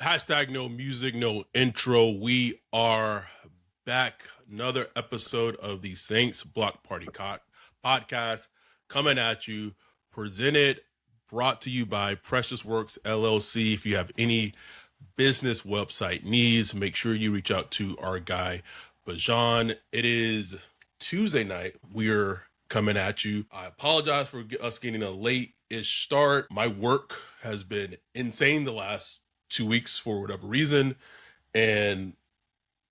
Hashtag no music, no intro. We are back. Another episode of the Saints Block Party podcast coming at you. Brought to you by Precious Works LLC. If you have any business website needs, make sure you reach out to our guy, Bajan. It is Tuesday night. We're coming at you. I apologize for us getting a late-ish start. My work has been insane the last 2 weeks for whatever reason. And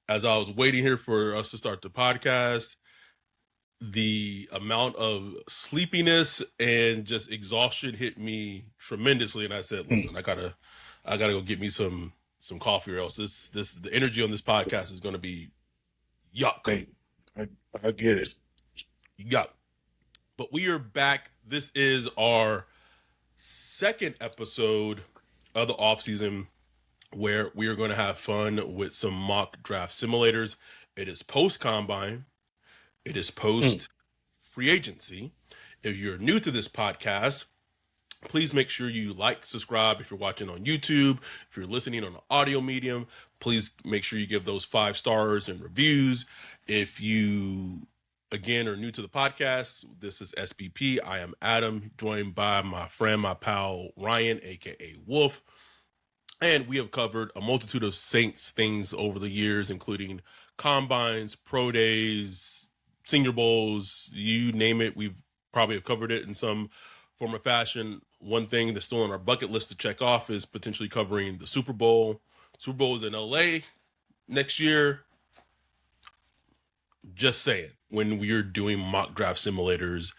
as I was waiting here for us to start the podcast, the amount of sleepiness and just exhaustion hit me tremendously. And I said, listen, I gotta go get me some coffee, or else the energy on this podcast is going to be yuck. Hey, I get it. Yuck. But we are back. This is our second episode of the offseason, where we are going to have fun with some mock draft simulators. It is post-combine. It is post-free agency. If you're new to this podcast, please make sure you like, subscribe. If you're watching on YouTube, if you're listening on an audio medium, please make sure you give those 5 stars and reviews. If you, again, are new to the podcast, this is SBP. I am Adam, joined by my friend, my pal, Ryan, a.k.a. Wolf. And we have covered a multitude of Saints things over the years, including combines, pro days, Senior Bowls, you name it. We've probably have covered it in some form or fashion. One thing that's still on our bucket list to check off is potentially covering the Super Bowl. Super Bowl is in LA next year. Just saying, when we're doing mock draft simulators,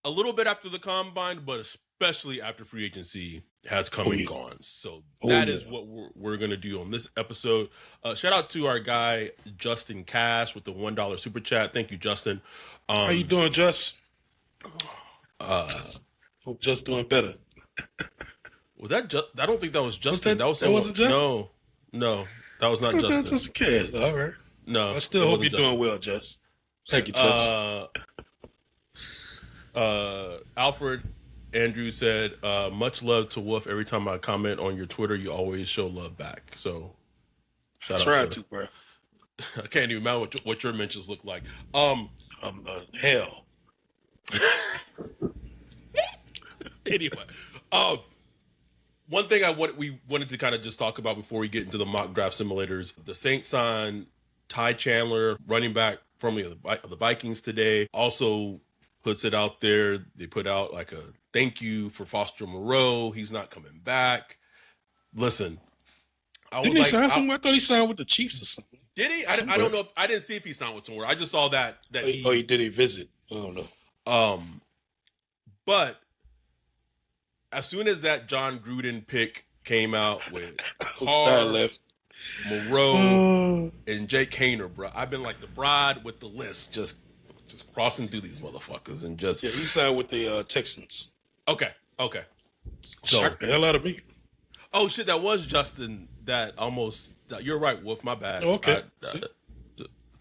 a little bit after the combine, but especially after free agency has come and gone. So that is what we're going to do on this episode. Shout out to our guy, Justin Cash, with the $1 super chat. Thank you, Justin. How you doing, Just? Hope Just doing better. Was that just? I don't think that was Justin. That wasn't Justin? No, that was not Justin. That's just a kid. All right. No, I still hope you're doing well, Just. Thank you, Just. Alfred Andrew said, much love to Wolf. Every time I comment on your Twitter, you always show love back. So I try to, bro. I can't even imagine what your mentions look like. Hell. Anyway, one thing we wanted to kind of just talk about before we get into the mock draft simulators. The Saints signed Ty Chandler, running back formerly of the Vikings today. Also puts it out there. They put out like a thank you for Foster Moreau. He's not coming back. Listen, Didn't he sign somewhere? I thought he signed with the Chiefs or something. Did he? I don't know. I didn't see if he signed with somewhere. I just saw that he did a visit. I don't know. But as soon as that John Gruden pick came out with Carr, left, Moreau, and Jake Haener, bro, I've been like the bride with the list, just crossing through these motherfuckers and just. Yeah, he signed with the Texans. Okay. So shocked the hell out of me. Oh shit, that was Justin. That almost. You're right, Wolf. My bad. Okay.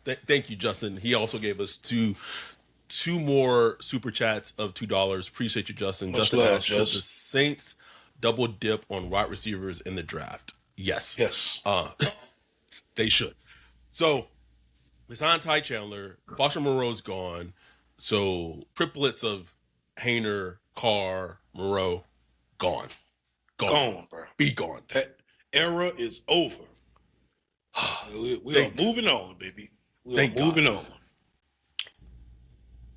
Thank you, Justin. He also gave us two more super chats of $2. Appreciate you, Justin. Much Justin love, asked, should the Saints double dip on wide receivers in the draft? Yes. They should. So they signed Ty Chandler. Foster Moreau's gone. So triplets of Haener, Carr, Moreau, gone, bro. Be gone. That era is over. We are moving on, baby. We are moving on.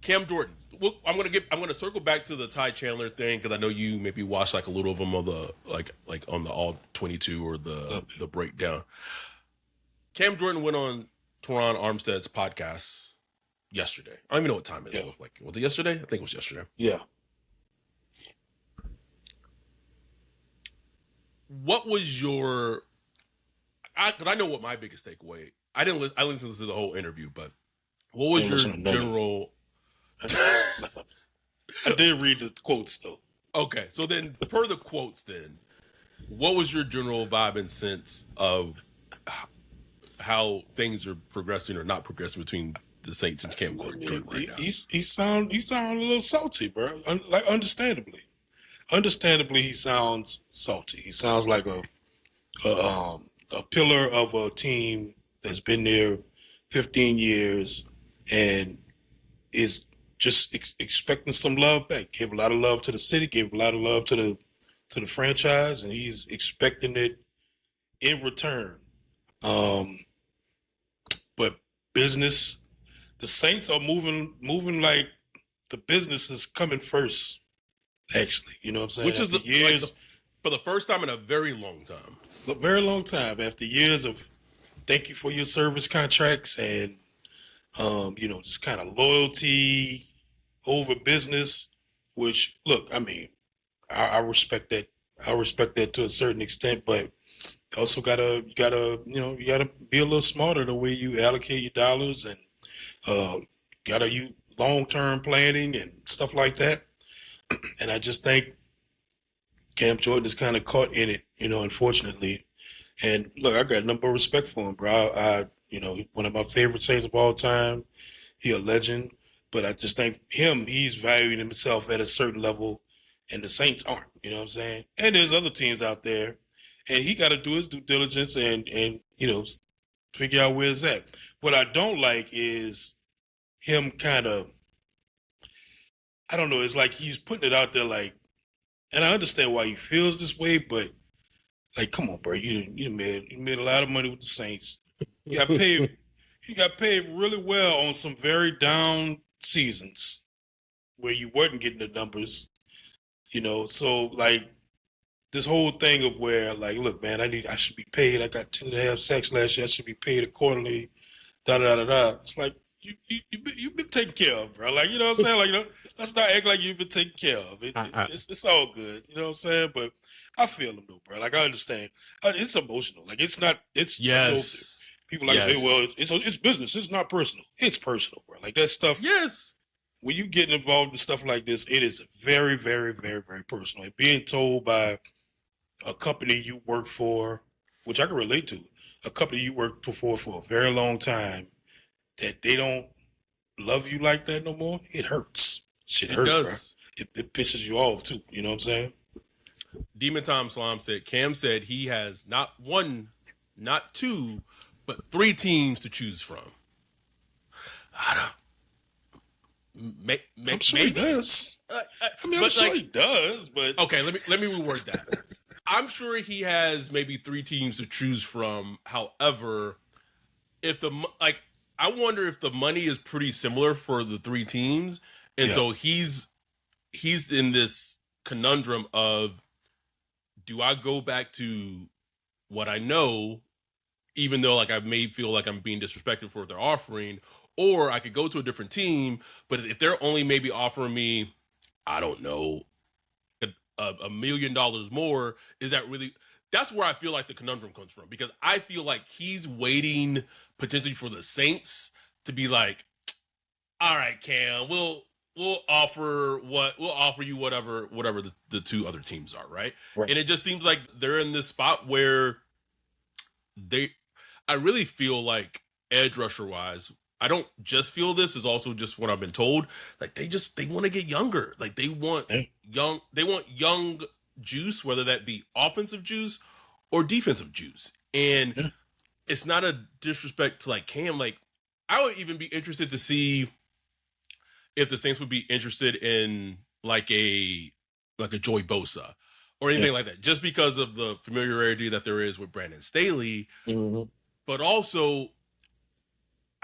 Cam Jordan. Well, I'm gonna circle back to the Ty Chandler thing because I know you maybe watched like a little of them on the like on the all 22 or the breakdown. Cam Jordan went on Teron Armstead's podcast yesterday. I don't even know what time it is. Like, was it yesterday? I think it was yesterday. Yeah. What was your? Because I know what my biggest takeaway. I listened to the whole interview, but what was your general? I did read the quotes though. Okay, so then per the quotes, then what was your general vibe and sense of how things are progressing or not progressing between the Saints and Cam Jordan right now? He sound a little salty, bro. Like understandably, he sounds salty. He sounds like a a pillar of a team that's been there 15 years and is just expecting some love back. Gave a lot of love to the city, gave a lot of love to the franchise, and he's expecting it in return. Um, but business, the Saints are moving like the business is coming first. Actually, you know what I'm saying? Which is for the first time in a very long time. A very long time after years of thank you for your service contracts and just kind of loyalty over business. Which look, I mean, I respect that. I respect that to a certain extent, but also you gotta be a little smarter the way you allocate your dollars and gotta you long term planning and stuff like that. And I just think Cam Jordan is kind of caught in it, unfortunately. And look, I got a number of respect for him, bro. One of my favorite Saints of all time. He a legend, but I just think he's valuing himself at a certain level, and the Saints aren't. You know what I'm saying? And there's other teams out there, and he got to do his due diligence and figure out where it's at. What I don't like is him kind of, I don't know. It's like he's putting it out there, like, and I understand why he feels this way, but like, come on, bro, you made a lot of money with the Saints. You got paid. You got paid really well on some very down seasons where you weren't getting the numbers, So like this whole thing of where like, look, man, I should be paid. I got 10.5 sacks last year. I should be paid accordingly. Da da da da. It's like you've been taken care of, bro. Like you know what I'm saying. Like let's not act like you've been taken care of. It's all good. You know what I'm saying. But I feel him though, bro. Like I understand. It's emotional. Like it's not. It's yes. People like to say, well, it's business. It's not personal. It's personal, bro. Like that stuff. Yes. When you get involved in stuff like this, it is very, very, very, very personal. And being told by a company you work for, which I can relate to, a company you worked for a very long time, that they don't love you like that no more, it hurts. Shit hurts, bro. It pisses you off too. You know what I'm saying? Demon Tom Slom said, Cam said he has not one, not two, but 3 teams to choose from. I don't. I'm sure he does. I'm sure he does, but okay. Let me reword that. I'm sure he has maybe 3 teams to choose from. However, I wonder if the money is pretty similar for the 3 teams, and so he's in this conundrum of, do I go back to what I know, even though like I may feel like I'm being disrespected for what they're offering, or I could go to a different team, but if they're only maybe offering me, I don't know, $1 million more, is that really? That's where I feel like the conundrum comes from, because I feel like he's waiting potentially for the Saints to be like, all right, Cam, we'll offer you whatever the 2 other teams are, right? And it just seems like they're in this spot where I really feel like edge rusher wise, I don't just feel this, is also just what I've been told. Like they want to get younger. Like they want young juice, whether that be offensive juice or defensive juice. And it's not a disrespect to like Cam. Like I would even be interested to see if the Saints would be interested in like a Joey Bosa or anything like that, just because of the familiarity that there is with Brandon Staley. Mm-hmm. But also,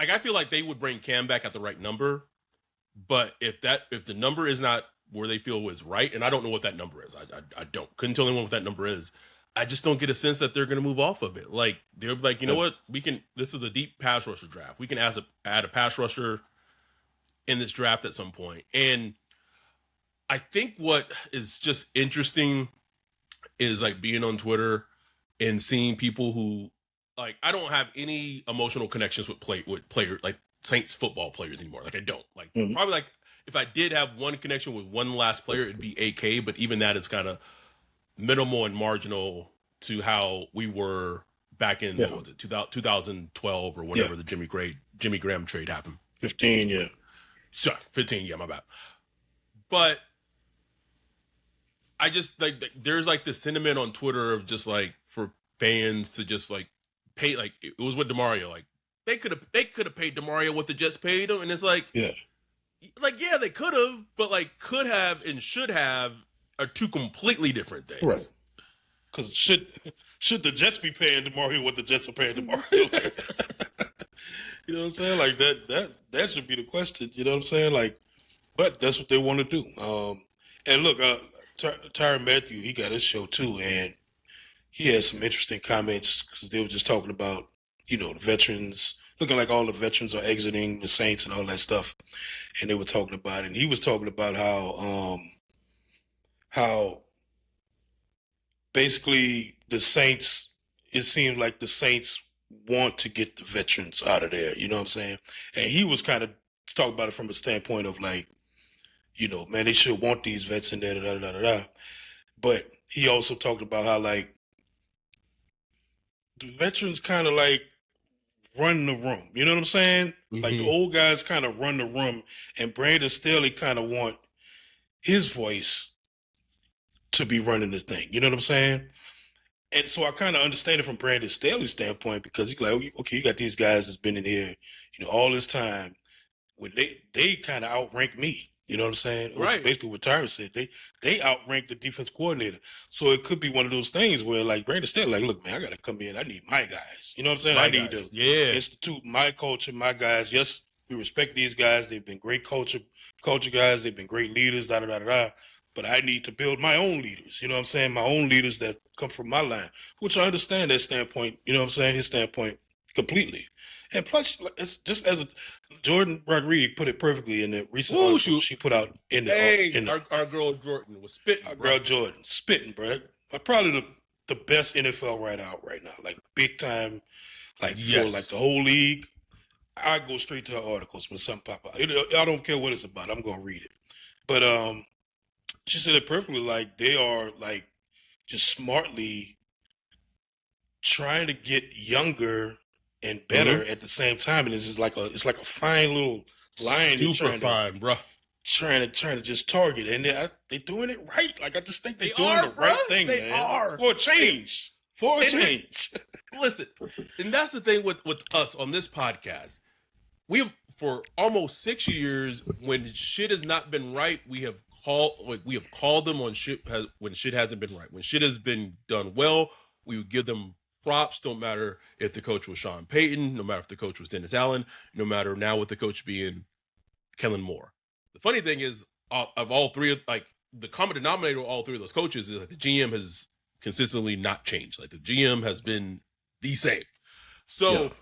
like I feel like they would bring Cam back at the right number. But if the number is not where they feel is right, and I don't know what that number is, I couldn't tell anyone what that number is. I just don't get a sense that they're going to move off of it. Like they're like, you know what, this is a deep pass rusher draft. We can add a pass rusher in this draft at some point. And I think what is just interesting is like being on Twitter and seeing people who, like, I don't have any emotional connections with players, like Saints football players anymore. Like I don't. Like probably like if I did have one connection with one last player, it'd be AK, but even that is kind of minimal and marginal to how we were back in 2012 or whenever the Jimmy Graham trade happened. 15, Sorry, 15, my bad. But I just like there's like this sentiment on Twitter of just like for fans to just like pay, like it was with DeMario. Like they could have paid DeMario what the Jets paid him, and it's like Yeah. Like, yeah, they could have, but like could have and should have are two completely different things. Right. Because should the Jets be paying DeMario what the Jets are paying DeMario? You know what I'm saying? Like that should be the question. You know what I'm saying? Like, but that's what they want to do. And look, Tyrann Mathieu, he got his show too, and he had some interesting comments because they were just talking about, you know, the veterans, looking like all the veterans are exiting the Saints and all that stuff, and they were talking about it. And he was talking about how basically the Saints, it seems like the Saints want to get the veterans out of there. You know what I'm saying? And he was kind of talking about it from a standpoint of like, you know, man, they should want these vets in there, da da da da da. But he also talked about how like the veterans kind of like run the room. You know what I'm saying? Mm-hmm. Like the old guys kind of run the room, and Brandon Staley kind of want his voice to be running the thing. You know what I'm saying? And so I kind of understand it from Brandon Staley's standpoint, because he's like, okay, you got these guys that's been in here, you know, all this time. When they kind of outrank me. You know what I'm saying? Right. Which is basically what Tyrann said. They outranked the defense coordinator. So it could be one of those things where like Brandon Staley, like, look, man, I got to come in. I need my guys. You know what I'm saying? I need to institute my culture, my guys. Yes, we respect these guys. They've been great culture guys. They've been great leaders, da da da da. But I need to build my own leaders. You know what I'm saying? My own leaders that come from my line, which I understand that standpoint. You know what I'm saying? His standpoint completely. And plus, it's just as Jordan Rodriguez put it perfectly in the recent article she put out in the our girl Jordan was spitting. Our girl Jordan spitting, bro. Probably the best NFL writer out right now, like big time, like for like the whole league. I go straight to her articles when something pop out. I don't care what it's about. I'm gonna read it. But she said it perfectly. Like they are like just smartly trying to get younger and better at the same time, and it's just like a fine little line. Super fine, bro. Trying to just target, and they're doing it right. Like I just think they're doing the right thing. They are for a change. Listen, and that's the thing with us on this podcast. We've for almost 6 years, when shit has not been right, we have called them on shit when shit hasn't been right. When shit has been done well, we would give them props. Don't matter if the coach was Sean Payton, no matter if the coach was Dennis Allen, no matter now with the coach being Kellen Moore. The funny thing is, of all three, like the common denominator of all three of those coaches is that the GM has consistently not changed. Like the GM has been the same. So,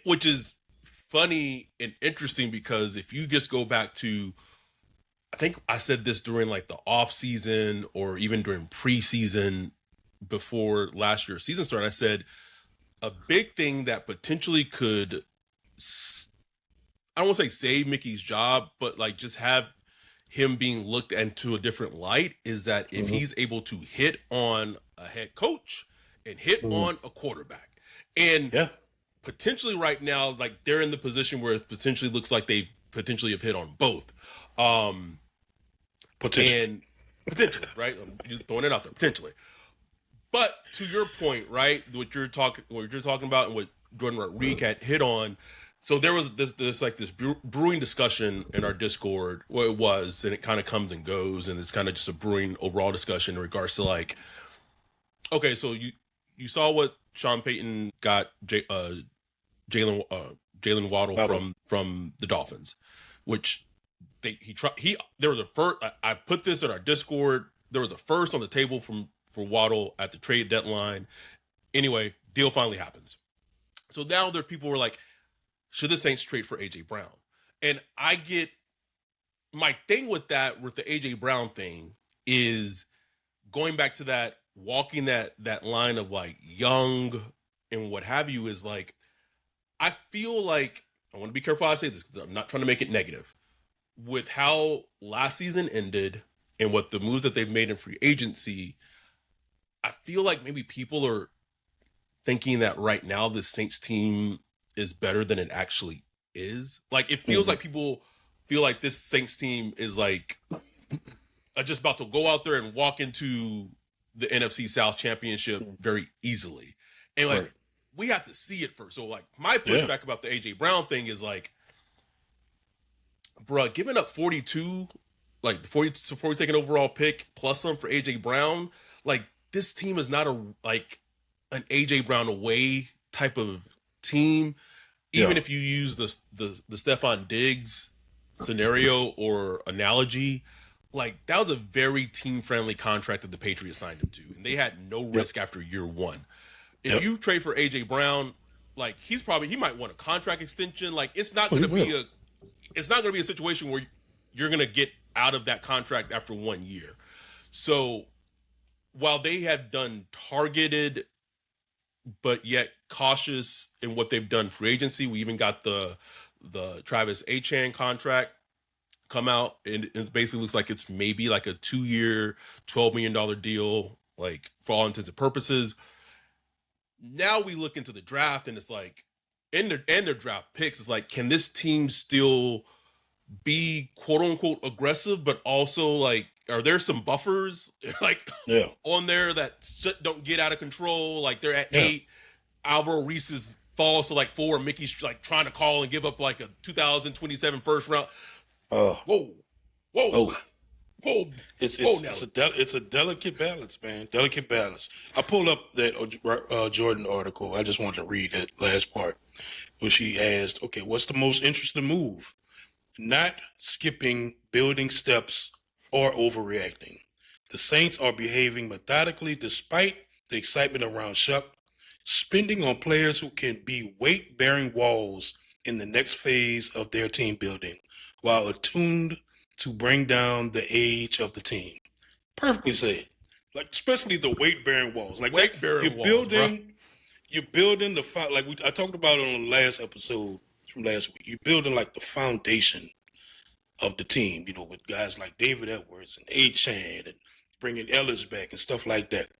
which is funny and interesting, because if you just go back to, I think I said this during like the off season or even during preseason before last year's season started, I said a big thing that potentially could, I don't want to say save Mickey's job, but like just have him being looked into a different light, is that if he's able to hit on a head coach and hit on a quarterback, and potentially right now, like they're in the position where it potentially looks like they potentially have hit on both. Potentially, right? I'm just throwing it out there, potentially. But to your point, right, what you're talking about, and what Jordan Rodriguez had hit on. So there was this brewing discussion in our Discord. Well, it was, and it kind of comes and goes, and it's kind of just a brewing overall discussion in regards to like, okay, so you saw what Sean Payton got Jalen Waddle from the Dolphins, which there was a first. I put this in our Discord. There was a first on the table for Waddle at the trade deadline. Anyway, deal finally happens. So now there are people who are like, should the Saints trade for A.J. Brown? And I get, my thing with that, with the A.J. Brown thing, is going back to that, walking that line of like young and what have you, is like, I feel like, I want to be careful how I say this because I'm not trying to make it negative. With how last season ended and what the moves that they've made in free agency, I feel like maybe people are thinking that right now the Saints team is better than it actually is. Like, it feels like people feel like this Saints team is like just about to go out there and walk into the NFC South championship very easily. And like, Right. we have to see it first. So like, my Yeah. pushback about the AJ Brown thing is like, bruh, giving up 42, like the 42nd overall pick plus some for AJ Brown, like this team is not an AJ Brown away type of team. Even Yeah. if you use the Stephon Diggs scenario or analogy, like that was a very team friendly contract that the Patriots signed him to, and they had no risk after year one. If Yep. you trade for AJ Brown, like he might want a contract extension. Like it's not Oh, going he to be will. a situation where you're going to get out of that contract after 1 year. So while they have done targeted but yet cautious in what they've done free agency, we even got the Travis Achan contract come out, and it basically looks like it's maybe like a 2-year, $12 million deal, like for all intents and purposes. Now we look into the draft, and it's like, and their draft picks, it's like, can this team still be quote unquote aggressive, but also like, are there some buffers like Yeah. on there that don't get out of control? Like they're at Yeah. 8, Alvaro Reese's falls to like 4, Mickey's like trying to call and give up like a 2027 first round. Oh. Whoa, Oh. whoa! It's now. it's a delicate balance, man. Delicate balance. I pulled up that Jordan article. I just wanted to read that last part where she asked, "Okay, what's the most interesting move? Not skipping building steps or overreacting. The Saints are behaving methodically despite the excitement around Shough, spending on players who can be weight-bearing walls in the next phase of their team building, while attuned to bring down the age of the team." Perfectly said. Like, especially the weight-bearing walls. Like, Weight-bearing you're walls, building I talked about it on the last episode from last week. You're building like the foundation of the team, with guys like David Edwards and Achan and bringing Ellis back and stuff like that.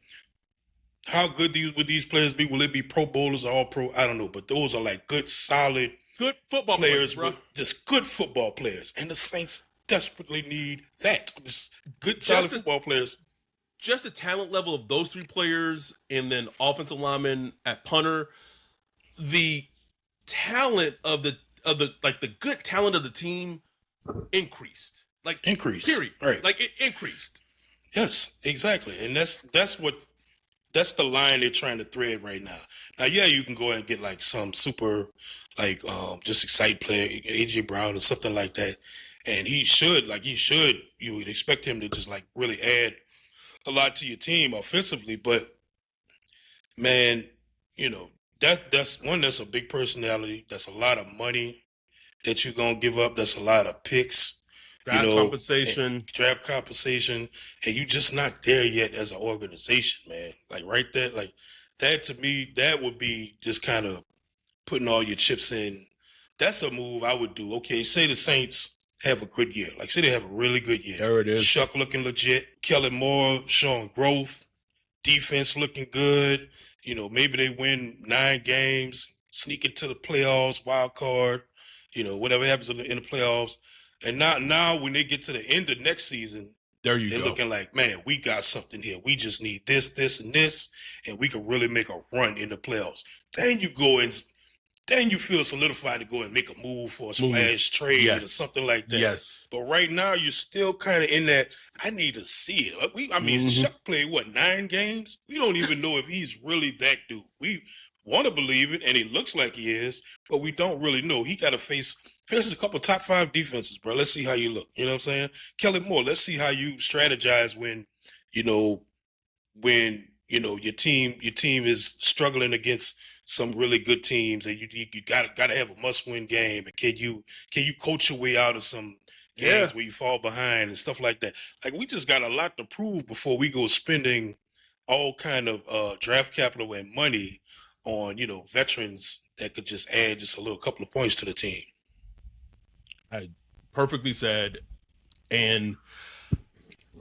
How good would these players be? Will it be Pro Bowlers or All Pro? I don't know, but those are like good, solid, good football players, bro. Just good football players, and the Saints desperately need that. Just good, solid football players. Just the talent level of those 3 players, and then offensive lineman at punter, the talent of the good talent of the team increased. Like Increased. Period. Right. Like it increased. Yes, exactly. And that's the line they're trying to thread right now. Now, yeah, you can go and get like some super, like just excite player, AJ Brown or something like that, and you would expect him to just like really add a lot to your team offensively. But man, that's a big personality. That's a lot of money that you're gonna give up. That's a lot of picks. Draft compensation, and you just not there yet as an organization, man. Like right there, like that to me, that would be just kind of putting all your chips in. That's a move I would do. Okay, say the Saints have a good year. Like say they have a really good year. There it is. Shough looking legit. Kellen Moore showing growth. Defense looking good. Maybe they win 9 games, sneak into the playoffs, wild card. Whatever happens in the playoffs. And now when they get to the end of next season, they're looking like, man, we got something here. We just need this, this, and this, and we can really make a run in the playoffs. Then you feel solidified to go and make a move for a splash trade or something like that. Yes. But right now, you're still kind of in that, I need to see it. Shough played, 9 games? We don't even know if he's really that dude. We want to believe it, and he looks like he is, but we don't really know. He got to faces a couple top 5 defenses, bro. Let's see how you look. You know what I'm saying? Kellen Moore, let's see how you strategize when your team is struggling against some really good teams, and you gotta have a must-win game. And can you coach your way out of some games where you fall behind and stuff like that? Like, we just got a lot to prove before we go spending all kind of draft capital and money on veterans that could just add just a couple of points to the team. I perfectly said, and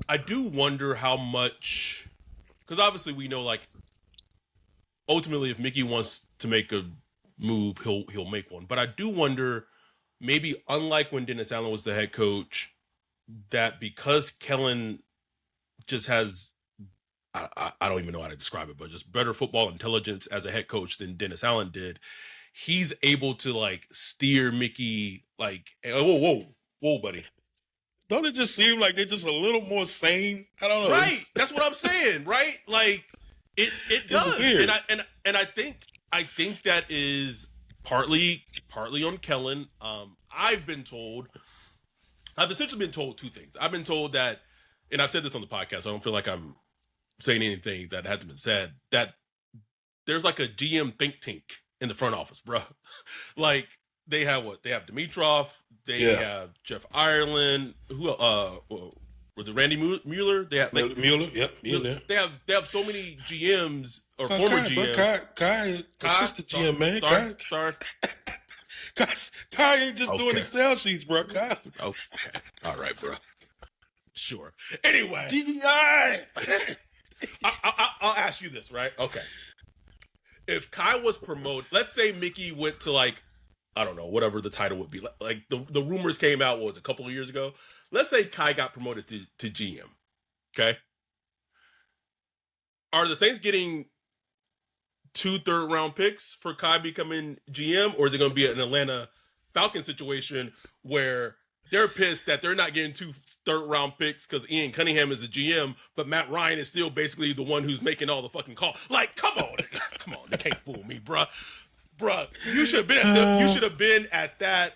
I do wonder how much, because obviously we know, like, ultimately if Mickey wants to make a move, he'll make one. But I do wonder, maybe unlike when Dennis Allen was the head coach, that because Kellen just has I don't even know how to describe it, but just better football intelligence as a head coach than Dennis Allen did. He's able to like steer Mickey like, whoa, buddy. Don't it just seem like they're just a little more sane? I don't know. Right. That's what I'm saying. Right. Like it does. Weird. And I think that is partly on Kellen. I've essentially been told two things. I've been told that, and I've said this on the podcast, so I don't feel like I'm saying anything that hasn't been said, that there's like a GM think tank in the front office, bro. Like they have what? They have Dimitrov, they have Jeff Ireland, who was it Randy Mueller? They have like Mueller, yep. They have so many GMs or former GMs. Kai, assistant GM, man. Sorry. Kai ain't just doing Excel sheets, bro. Kai. Okay. All right, bro. Sure. Anyway. DEI. I'll ask you this, right? Okay. If Kai was promoted, let's say Mickey went to like, I don't know, whatever the title would be. Like the rumors came out, what was it, a couple of years ago? Let's say Kai got promoted to GM. Okay. Are the Saints getting 2 third-round picks for Kai becoming GM, or is it going to be an Atlanta Falcons situation where they're pissed that they're not getting 2 third-round picks because Ian Cunningham is a GM, but Matt Ryan is still basically the one who's making all the fucking calls? Like, come on, you can't fool me, bruh. You should have been at that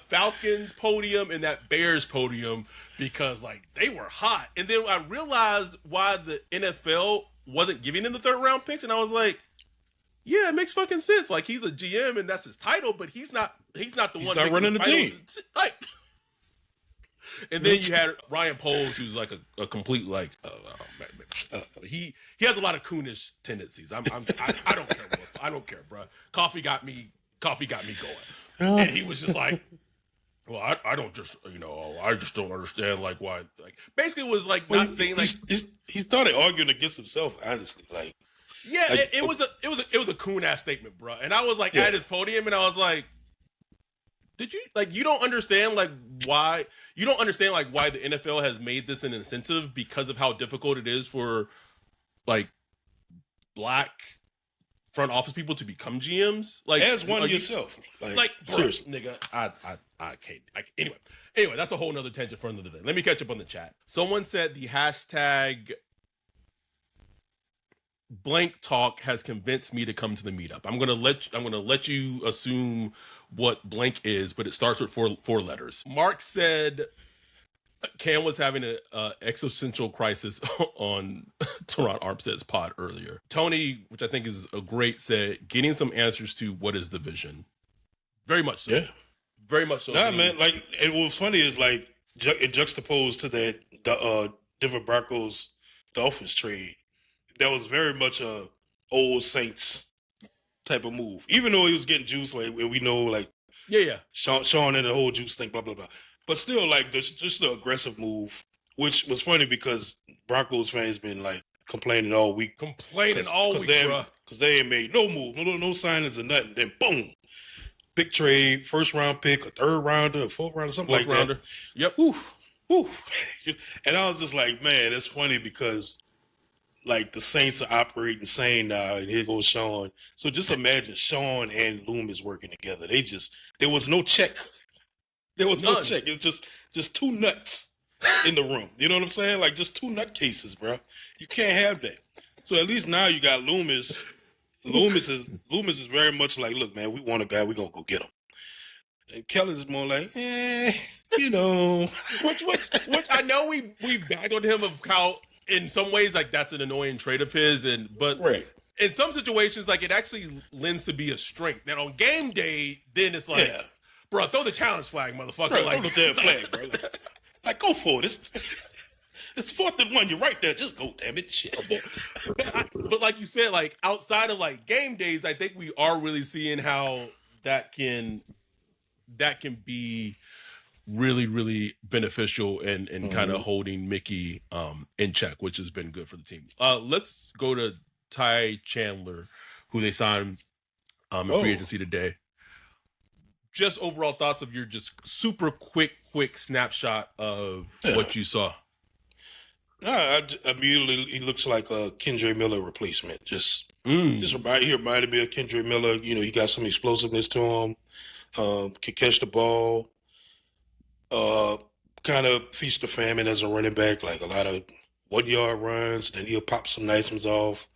Falcons podium and that Bears podium because like they were hot. And then I realized why the NFL wasn't giving them the third-round picks, and I was like, yeah, it makes fucking sense. Like he's a GM and that's his title, but he's not the one not running the team. Like, and then you had Ryan Poles, who's like a complete like he has a lot of coonish tendencies. I don't care, bro. I don't care, bro. Coffee got me going, and he was just like, well, I don't just I just don't understand like why like basically was like not saying like he started arguing against himself honestly like. Yeah, it was a coon ass statement, bro. And I was like at his podium, and I was like, "Did you like you don't understand like why the NFL has made this an incentive because of how difficult it is for like black front office people to become GMs? Like as one yourself, like seriously, nigga, I can't. Anyway, that's a whole nother tangent for another day. Let me catch up on the chat. Someone said the hashtag blank talk has convinced me to come to the meetup. I'm gonna let you assume what blank is, but it starts with four letters. Mark said Cam was having an existential crisis on Teron Armstead's pod earlier. Tony, which I think is a great, said getting some answers to what is the vision. Very much so. Yeah, very much so. Nah, man. Like, and what's funny is like in juxtaposed to that Denver Broncos Dolphins trade. That was very much a old Saints type of move. Even though he was getting juice, like we know, like Sean and the whole juice thing, blah blah blah. But still, like there's just the aggressive move, which was funny because Broncos fans been like complaining all week, bro, because they ain't made no move, no signings or nothing. Then boom, big trade, first round pick, a third rounder, a fourth rounder, something like that. Yep. Woo. And I was just like, man, that's funny because. Like the Saints are operating sane now, and here goes Sean. So just imagine Sean and Loomis working together. There was no check. There was no check. It was just two nuts in the room. You know what I'm saying? Like just two nutcases, bro. You can't have that. So at least now you got Loomis. Loomis is very much like, look, man, we want a guy, we're gonna go get him. And Kelly's more like, which I know we bagged on him of how. In some ways, like that's an annoying trait of his, but in some situations, like it actually lends to be a strength. Now on game day, then it's like, bro, throw the challenge flag, motherfucker! Bro, like, throw the damn flag, bro. Like go for it. It's 4th and 1. You're right there. Just go, damn it, shit. But like you said, like outside of like game days, I think we are really seeing how that can be really, really beneficial and kind of holding Mickey in check, which has been good for the team. Let's go to Ty Chandler, who they signed in free agency today. Just overall thoughts of your just super quick snapshot of what you saw. Immediately he looks like a Kendra Miller replacement. He reminded me of Kendra Miller. You know, he got some explosiveness to him. Can catch the ball. Kind of feast the famine as a running back, like a lot of 1 yard runs. Then he'll pop some nice ones off.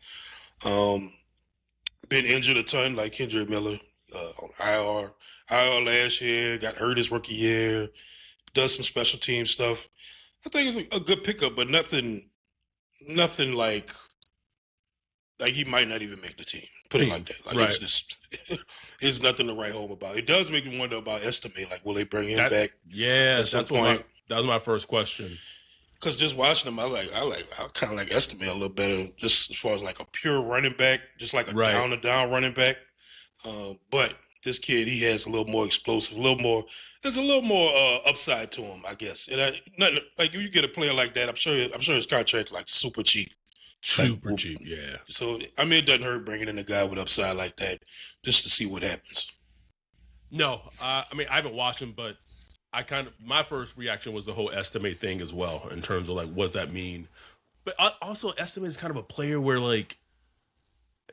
Been injured a ton, like Kendra Miller on IR last year. Got hurt his rookie year. Does some special team stuff. I think it's a good pickup, but nothing like he might not even make the team. Put it like that. Like right. it's just it's nothing to write home about. It does make me wonder about Estimate. Like, will they bring him back? Yeah, that was my first question. Because just watching him, I kind of like Estimate a little better, just as far as like a pure running back, just like a down and down running back. But this kid, he has a little more explosive, there's a little more upside to him, I guess. And nothing like if you get a player like that, I'm sure his contract like super cheap. Super cheap, yeah. So I mean, it doesn't hurt bringing in a guy with upside like that just to see what happens. No, I mean I haven't watched him, but my first reaction was the whole Estimate thing as well, in terms of like what does that mean. But also Estimate is kind of a player where like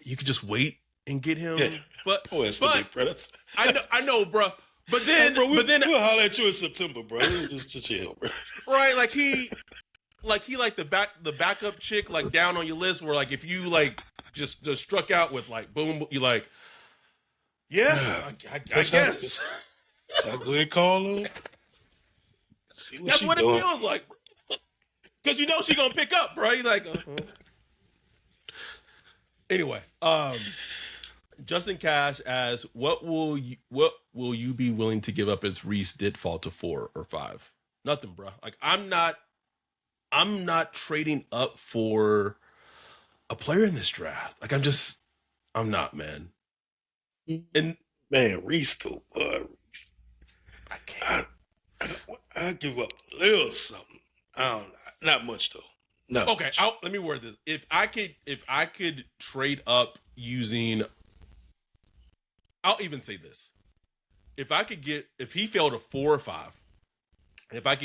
you could just wait and get him. Yeah. But Estimate, bro. I know, bro. But then, we'll holler at you in September, bro. Just chill, bro. Right, like he the backup chick like down on your list, where like if you like just struck out with like boom, you like, yeah, I guess. So I go ahead and call her. See what That's she what doing. It feels like, because you know she's gonna pick up, bro. You're like, Anyway, Justin Cash asks, what will you be willing to give up as Reese did fall to 4 or 5? Nothing, bro. Like I'm not trading up for a player in this draft. Like I'm not, man. And man, Reese though, Reese. I can't. I give up a little something. Not much though. No. Okay, let me word this. If I could trade up using, I'll even say this. If he failed a 4 or 5, and if I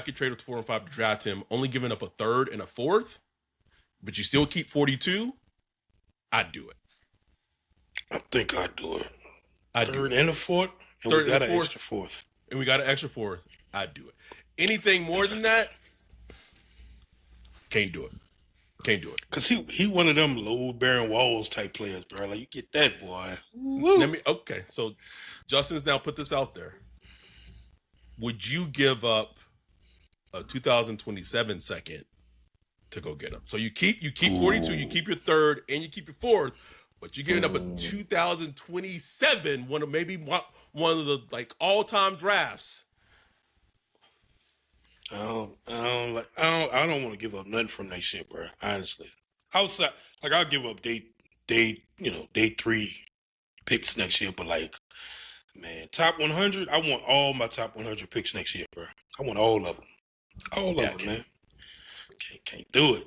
could trade up to 4 and 5 to draft him, only giving up a 3rd and a 4th, but you still keep 42, I'd do it. I think I'd do it. I'd 3rd and a 4th, and we got an extra 4th. And we got an extra 4th, I'd do it. Anything more than that, can't do it. Cause he one of them load bearing walls type players, bro. Like you get that boy. Okay, so Justin's now put this out there. Would you give up a 2027 second to go get him? So you keep 42, you keep your 3rd, and you keep your 4th, but you're giving up a 2027, one of the like all-time drafts. I don't want to give up nothing from next year, bro. Honestly, outside, like I'll give up day 3 picks next year, but like, man, top 100. I want all my top 100 picks next year, bro. I want all of them, man. Can't do it.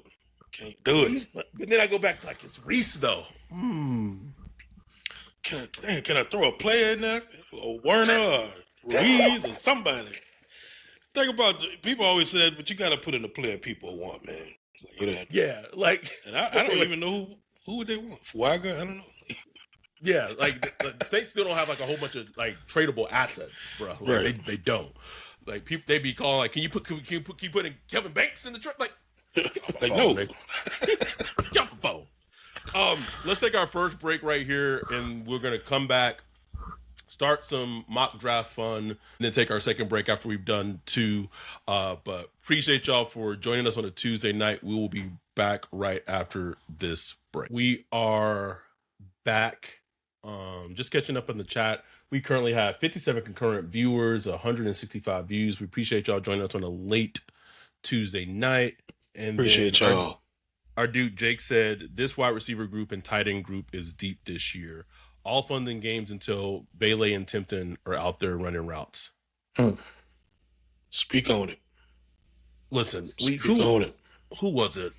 But then I go back like it's Reese though. Can I throw a player in there, or Werner, or Ruiz, or somebody? Think about people always said, but you got to put in the player people want, man. Like, you know, yeah, like, and I don't even know who would they want. Fuaga, I don't know. Yeah, like they still don't have like a whole bunch of like tradable assets, bro. Like, right. They don't. Like people, they be calling like, can you keep putting Kevin Banks in the truck? Like, like no, get off the phone. Let's take our first break right here, and we're gonna come back, start some mock draft fun, and then take our second break after we've done 2. But appreciate y'all for joining us on a Tuesday night. We will be back right after this break. We are back. Just catching up in the chat. We currently have 57 concurrent viewers, 165 views. We appreciate y'all joining us on a late Tuesday night. And appreciate y'all. Our dude Jake said this wide receiver group and tight end group is deep this year. All fun and games until Bailey and Timpton are out there running routes. Speak on it. Listen, on it. Who was it?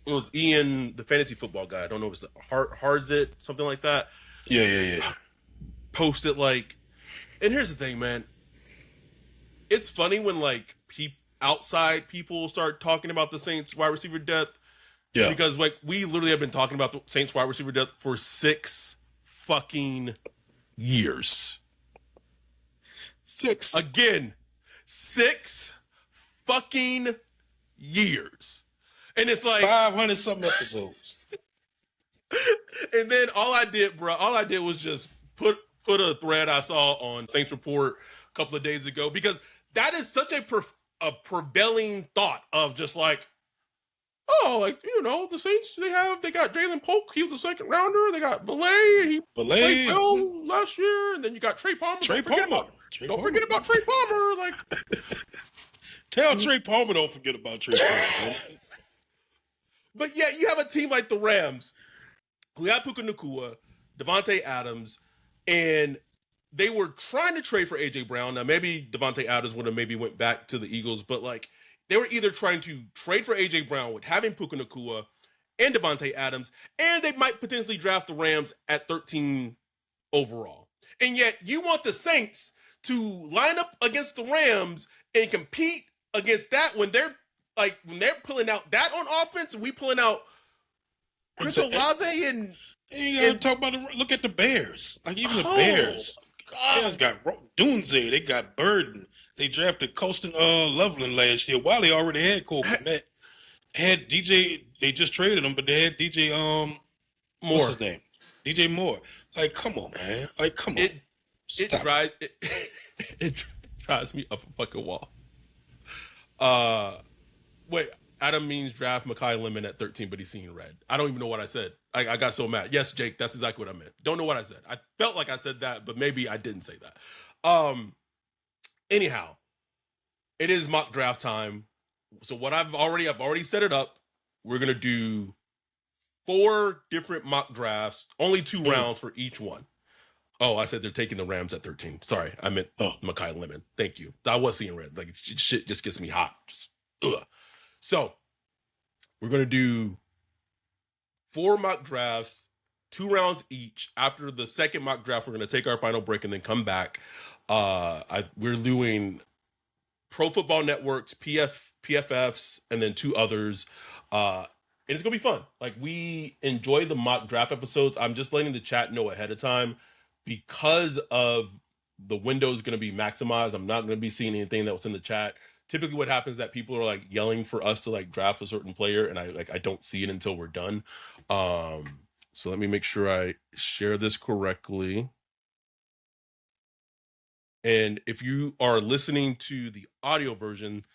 It was Ian, the fantasy football guy. I don't know if it's Harzit, something like that. Yeah. Posted like, and here's the thing, man. It's funny when like outside people start talking about the Saints wide receiver depth. Yeah. Because like we literally have been talking about the Saints wide receiver depth for 6 fucking years. 6. Again, 6 fucking years. And it's like 500 something episodes. And then all I did was just put a thread I saw on Saints Report a couple of days ago, because that is such a prevailing thought of just like, oh, like, you know, the Saints, they got Jalen Polk, he was a second rounder. They got Belay, and he played well last year. And then you got Trey Palmer. Don't forget about Trey Palmer. Like, tell Trey Palmer don't forget about Trey Palmer. But yeah, you have a team like the Rams who have Puka Nacua, Devontae Adams, and they were trying to trade for A.J. Brown. Now, maybe Devontae Adams would have maybe went back to the Eagles, but like they were either trying to trade for A.J. Brown with having Puka Nacua and Devontae Adams, and they might potentially draft the Rams at 13 overall. And yet you want the Saints to line up against the Rams and compete against that when they're pulling out that on offense, and we pulling out Chris Olave and you gotta talk about look at the Bears. Like even the Bears. Bears got Dunze, they got Burden. They drafted Colston Loveland last year while they already had Cole Kmet. Had DJ, they just traded him, but they had DJ Moore. What's his name? DJ Moore. Like, come on, man. Like, come on. It drives me up a fucking wall. Wait, Adam means draft Mekhi Lemon at 13, but he's seeing red. I don't even know what I said. I got so mad. Yes, Jake, that's exactly what I meant. Don't know what I said. I felt like I said that, but maybe I didn't say that. Anyhow, it is mock draft time. So what I've already set it up. We're gonna do 4 different mock drafts, only 2 rounds for each one. Oh, I said they're taking the Rams at 13. Sorry, I meant Mekhi Lemon. Thank you. I was seeing red. Like shit just gets me hot. Just ugh. So we're gonna do 4 mock drafts, 2 rounds each. After the second mock draft, we're gonna take our final break and then come back. We're doing Pro Football Network's PFFs and then 2 others. And it's gonna be fun. Like, we enjoy the mock draft episodes. I'm just letting the chat know ahead of time, because of the window is gonna be maximized. I'm not gonna be seeing anything that was in the chat. Typically what happens is that people are like yelling for us to like draft a certain player, and I don't see it until we're done. So let me make sure I share this correctly. And if you are listening to the audio version,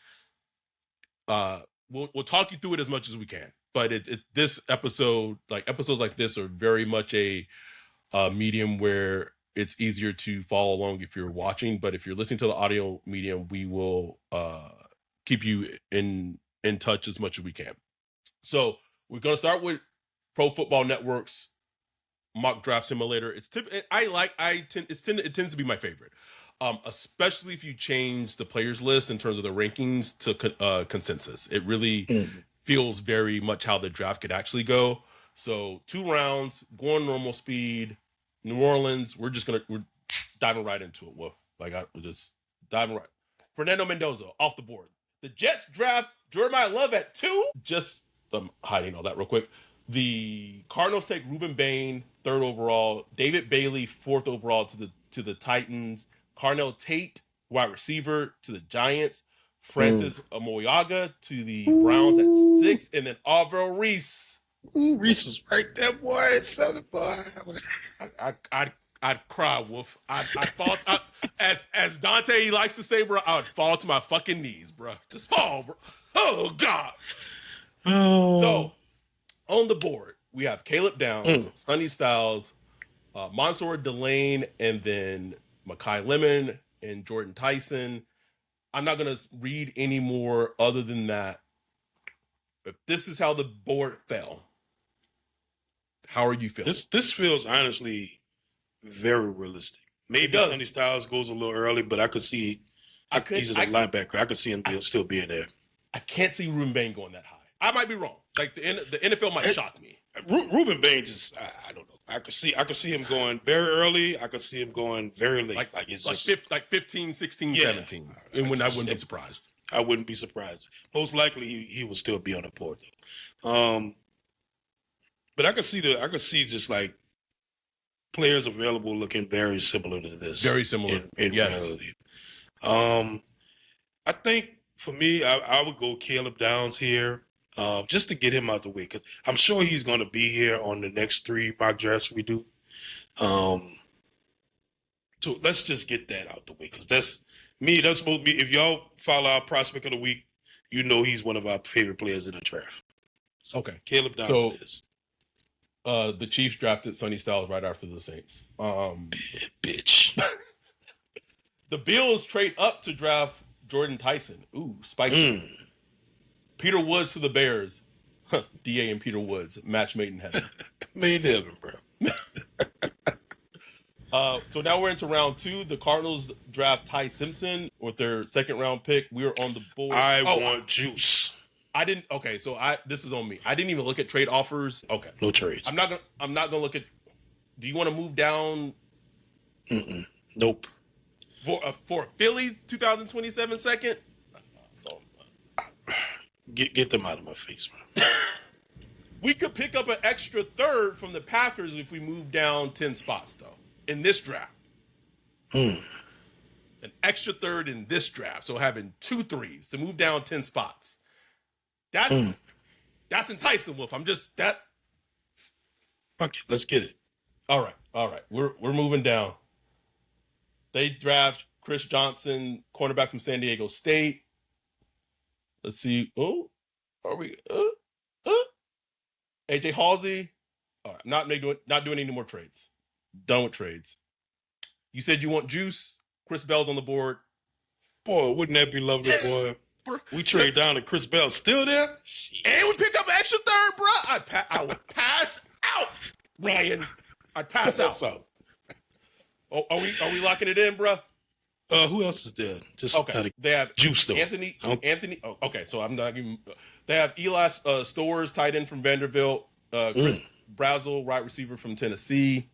we'll talk you through it as much as we can. But this episode, like episodes like this, are very much a medium where it's easier to follow along if you're watching. But if you're listening to the audio medium, we will keep you in touch as much as we can. So we're going to start with Pro Football Network's mock draft simulator. It tends to be my favorite. Especially if you change the players list in terms of the rankings to consensus. It really feels very much how the draft could actually go. So 2 rounds, going normal speed. New Orleans, we're diving right into it, Wolf. We're just diving right. Fernando Mendoza off the board. The Jets draft Jeremiah Love at 2. I'm hiding all that real quick. The Cardinals take Ruben Bain, 3rd overall. David Bailey, 4th overall to the Titans. Carnell Tate, wide receiver, to the Giants. Francis Amoyaga to the Browns at 6. And then Alvaro Reese. Reese was right there, boy. 7, boy. I'd cry, Wolf. I'd fall. As Dante likes to say, bro, I would fall to my fucking knees, bro. Just fall, bro. Oh, God. Oh. So, on the board, we have Caleb Downs, Sonny Styles, Mansour Delane, and then Mekhi Lemon and Jordan Tyson. I'm not going to read any more other than that. If this is how the board fell, how are you feeling? This feels honestly very realistic. Maybe Sonny Styles goes a little early, but I could see he's just a linebacker. I could see him still being there. I can't see Ruben Bain going that high. I might be wrong. Like the NFL might shock me. Ruben Bain just I don't know. I could see him going very early. I could see him going very late. Like it's just 15, 16, 17. And I wouldn't be surprised. I wouldn't be surprised. Most likely, he will still be on the board though. But I could see just like players available looking very similar to this. Very similar. In Yes. reality. I think for me, I would go Caleb Downs here, just to get him out the way, because I'm sure he's going to be here on the next 3 mock drafts we do. So let's just get that out the way, because that's me. That's supposed to be, if y'all follow our prospect of the week, you know he's one of our favorite players in the draft. So Okay. Caleb Downs is. The Chiefs drafted Sonny Styles right after the Saints. Bitch. The Bills trade up to draft Jordan Tyson. Ooh, spicy. Peter Woods to the Bears. DA and Peter Woods, match made in heaven. Made in heaven, bro. So now we're into round 2. The Cardinals draft Ty Simpson with their 2nd round pick. We are on the board. I want juice. I didn't. Okay, so this is on me. I didn't even look at trade offers. Okay, no trades. I'm not gonna look at. Do you want to move down? Nope. For Philly 2027 second. Get them out of my face, bro. We could pick up an extra 3rd from the Packers if we move down 10 spots, though, in this draft. An extra 3rd in this draft. So having 2 3s to move down 10 spots. That's enticing, Wolf. I'm just that. Fuck it. Let's get it. All right. We're moving down. They draft Chris Johnson, cornerback from San Diego State. Let's see. Oh, are we? AJ Halsey. All right, not doing any more trades. Done with trades. You said you want juice. Chris Bell's on the board. Boy, wouldn't that be lovely, boy? We trade down to Chris Bell. Still there? And we pick up an extra 3rd, bro. I would pass out, Ryan. I'd pass out. Oh, are we locking it in, bro? Who else is there? Just okay. They have juice though. Anthony. Oh, okay, so I'm not even. They have Eli Stowers, tight end from Vanderbilt. Chris Brazel, right receiver from Tennessee.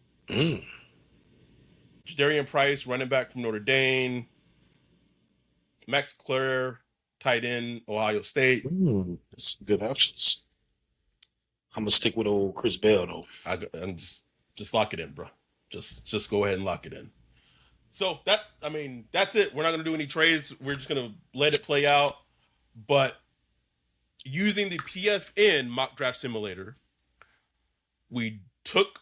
Jadarian Price, running back from Notre Dame. Max Clare, tight end, Ohio State. That's good options. I'm gonna stick with old Chris Bell though. I'm just lock it in, bro. Just go ahead and lock it in. So that's it. We're not gonna do any trades. We're just gonna let it play out. But using the PFN mock draft simulator, we took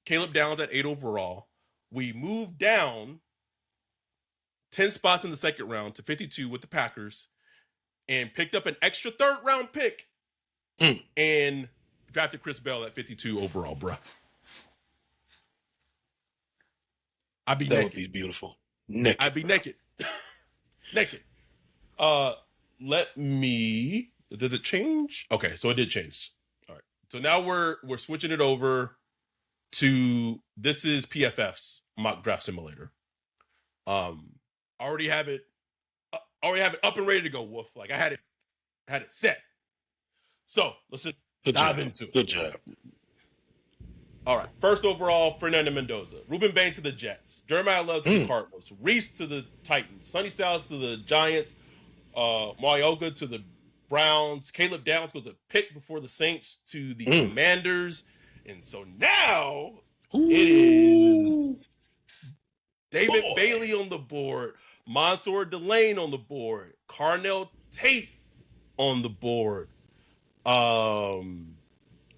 Caleb Downs at 8 overall. We moved down 10 spots in the 2nd round to 52 with the Packers and picked up an extra 3rd round pick and drafted Chris Bell at 52 overall, bro. That would be beautiful. I'd be naked. Naked. Let me. Did it change? Okay, so it did change. All right. So now we're switching it over to this is PFF's mock draft simulator. Already have it up and ready to go, Wolf. Like I had it set. So let's just dive into it. Good job. All right. First overall, Fernando Mendoza. Ruben Bain to the Jets. Jeremiah Love to the Cardinals. Reese to the Titans. Sonny Styles to the Giants. Mayoga to the Browns. Caleb Downs goes a pick before the Saints to the Commanders. And so now it is David Bailey on the board. Mansour Delane on the board. Carnell Tate on the board.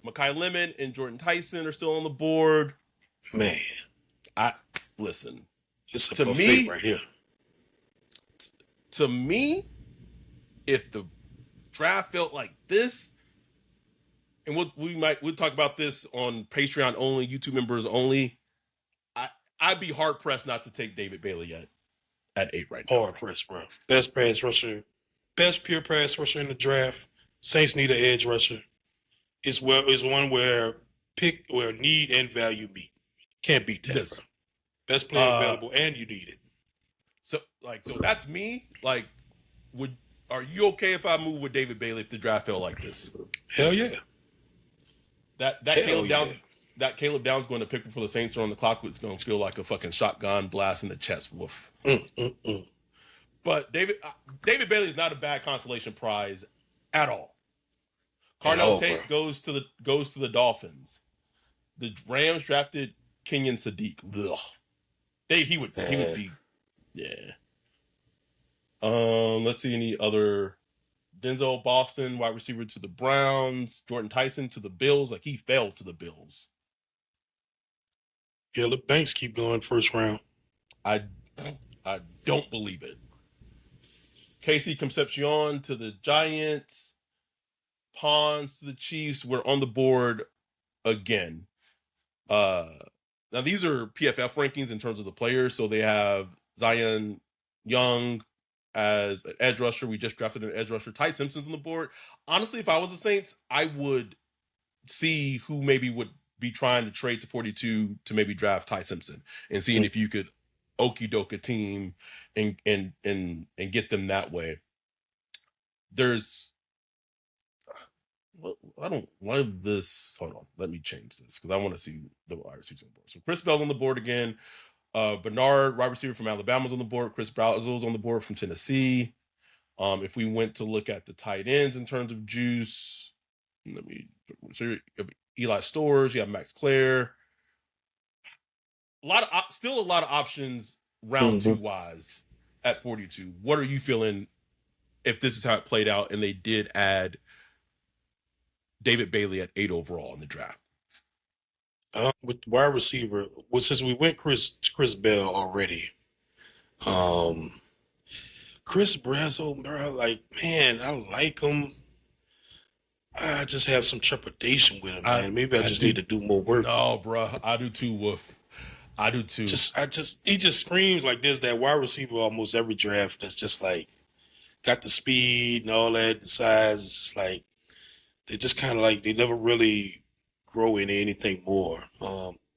Mekhi Lemon and Jordan Tyson are still on the board. Man, listen. It's a buffet right here. To me, if the draft felt like this, and we'll talk about this on Patreon only, YouTube members only. I'd be hard pressed not to take David Bailey at 8 right now. Hard pressed, bro. Best pass rusher, best pure pass rusher in the draft. Saints need an edge rusher. It's one where need and value meet. Can't beat that, bro. Best player available, and you need it. So that's me. Like, are you okay if I move with David Bailey if the draft felt like this? Hell yeah. That Caleb Downs going to pick before the Saints are on the clock. It's going to feel like a fucking shotgun blast in the chest. Woof. But David Bailey is not a bad consolation prize at all. at Cardell all, bro. Tate goes to the Dolphins. The Rams drafted Kenyon Sadiq. Ugh. He would Man. be, yeah. Let's see any other. Denzel Boston, wide receiver to the Browns. Jordan Tyson to the Bills. Like, he fell to the Bills. Yeah, the Banks keep going first round. I don't believe it. Casey Concepcion to the Giants. Pons to the Chiefs. We're on the board again. Now these are PFF rankings in terms of the players. So they have Zion Young as an edge rusher. We just drafted an edge rusher. Ty Simpson's on the board. Honestly, if I was the Saints, I would see who maybe would be trying to trade to 42 to maybe draft Ty Simpson and seeing if you could okie doke a team and get them that way. There's I don't love this. Hold on, let me change this because I want to see the wide receivers on the board. So Chris Bell's on the board again. Bernard, wide receiver from Alabama's on the board. Chris Brazel's on the board from Tennessee. If we went to look at the tight ends in terms of juice, so you have Eli Stores, you have Max Clare. Still a lot of options round two wise at 42. What are you feeling if this is how it played out and they did add David Bailey at 8 overall in the draft? With wide receiver, well, since we went Chris Bell already, Chris Brazel, bro, like, man, I like him. I just have some trepidation with him, man. Maybe I just need to do more work. No, bro, I do too, Wolf. I do too. He just screams like there's that wide receiver almost every draft that's just like got the speed and all that, the size. It's just like they just kind of like they never really grow into anything more.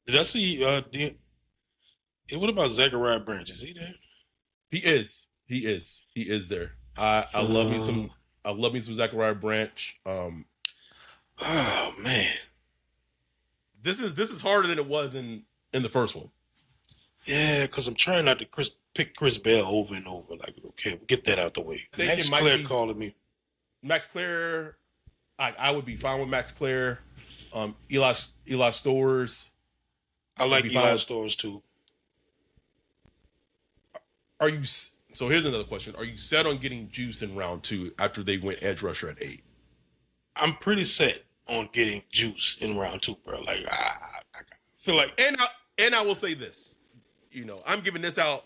Did I see? What about Zachariah Branch? Is he there? He is there. I love me some Zachariah Branch. Oh man, this is harder than it was in the first one. Yeah, because I'm trying not to pick Chris Bell over and over. Like, okay, we'll get that out the way. Max Clare calling me. Max Clare, I would be fine with Max Clare. Eli Stores. I like Eli Stores too. So here's another question. Are you set on getting Juice in round 2 after they went edge rusher at 8? I'm pretty set on getting Juice in round 2, bro. Like, I feel like... And I will say this. I'm giving this out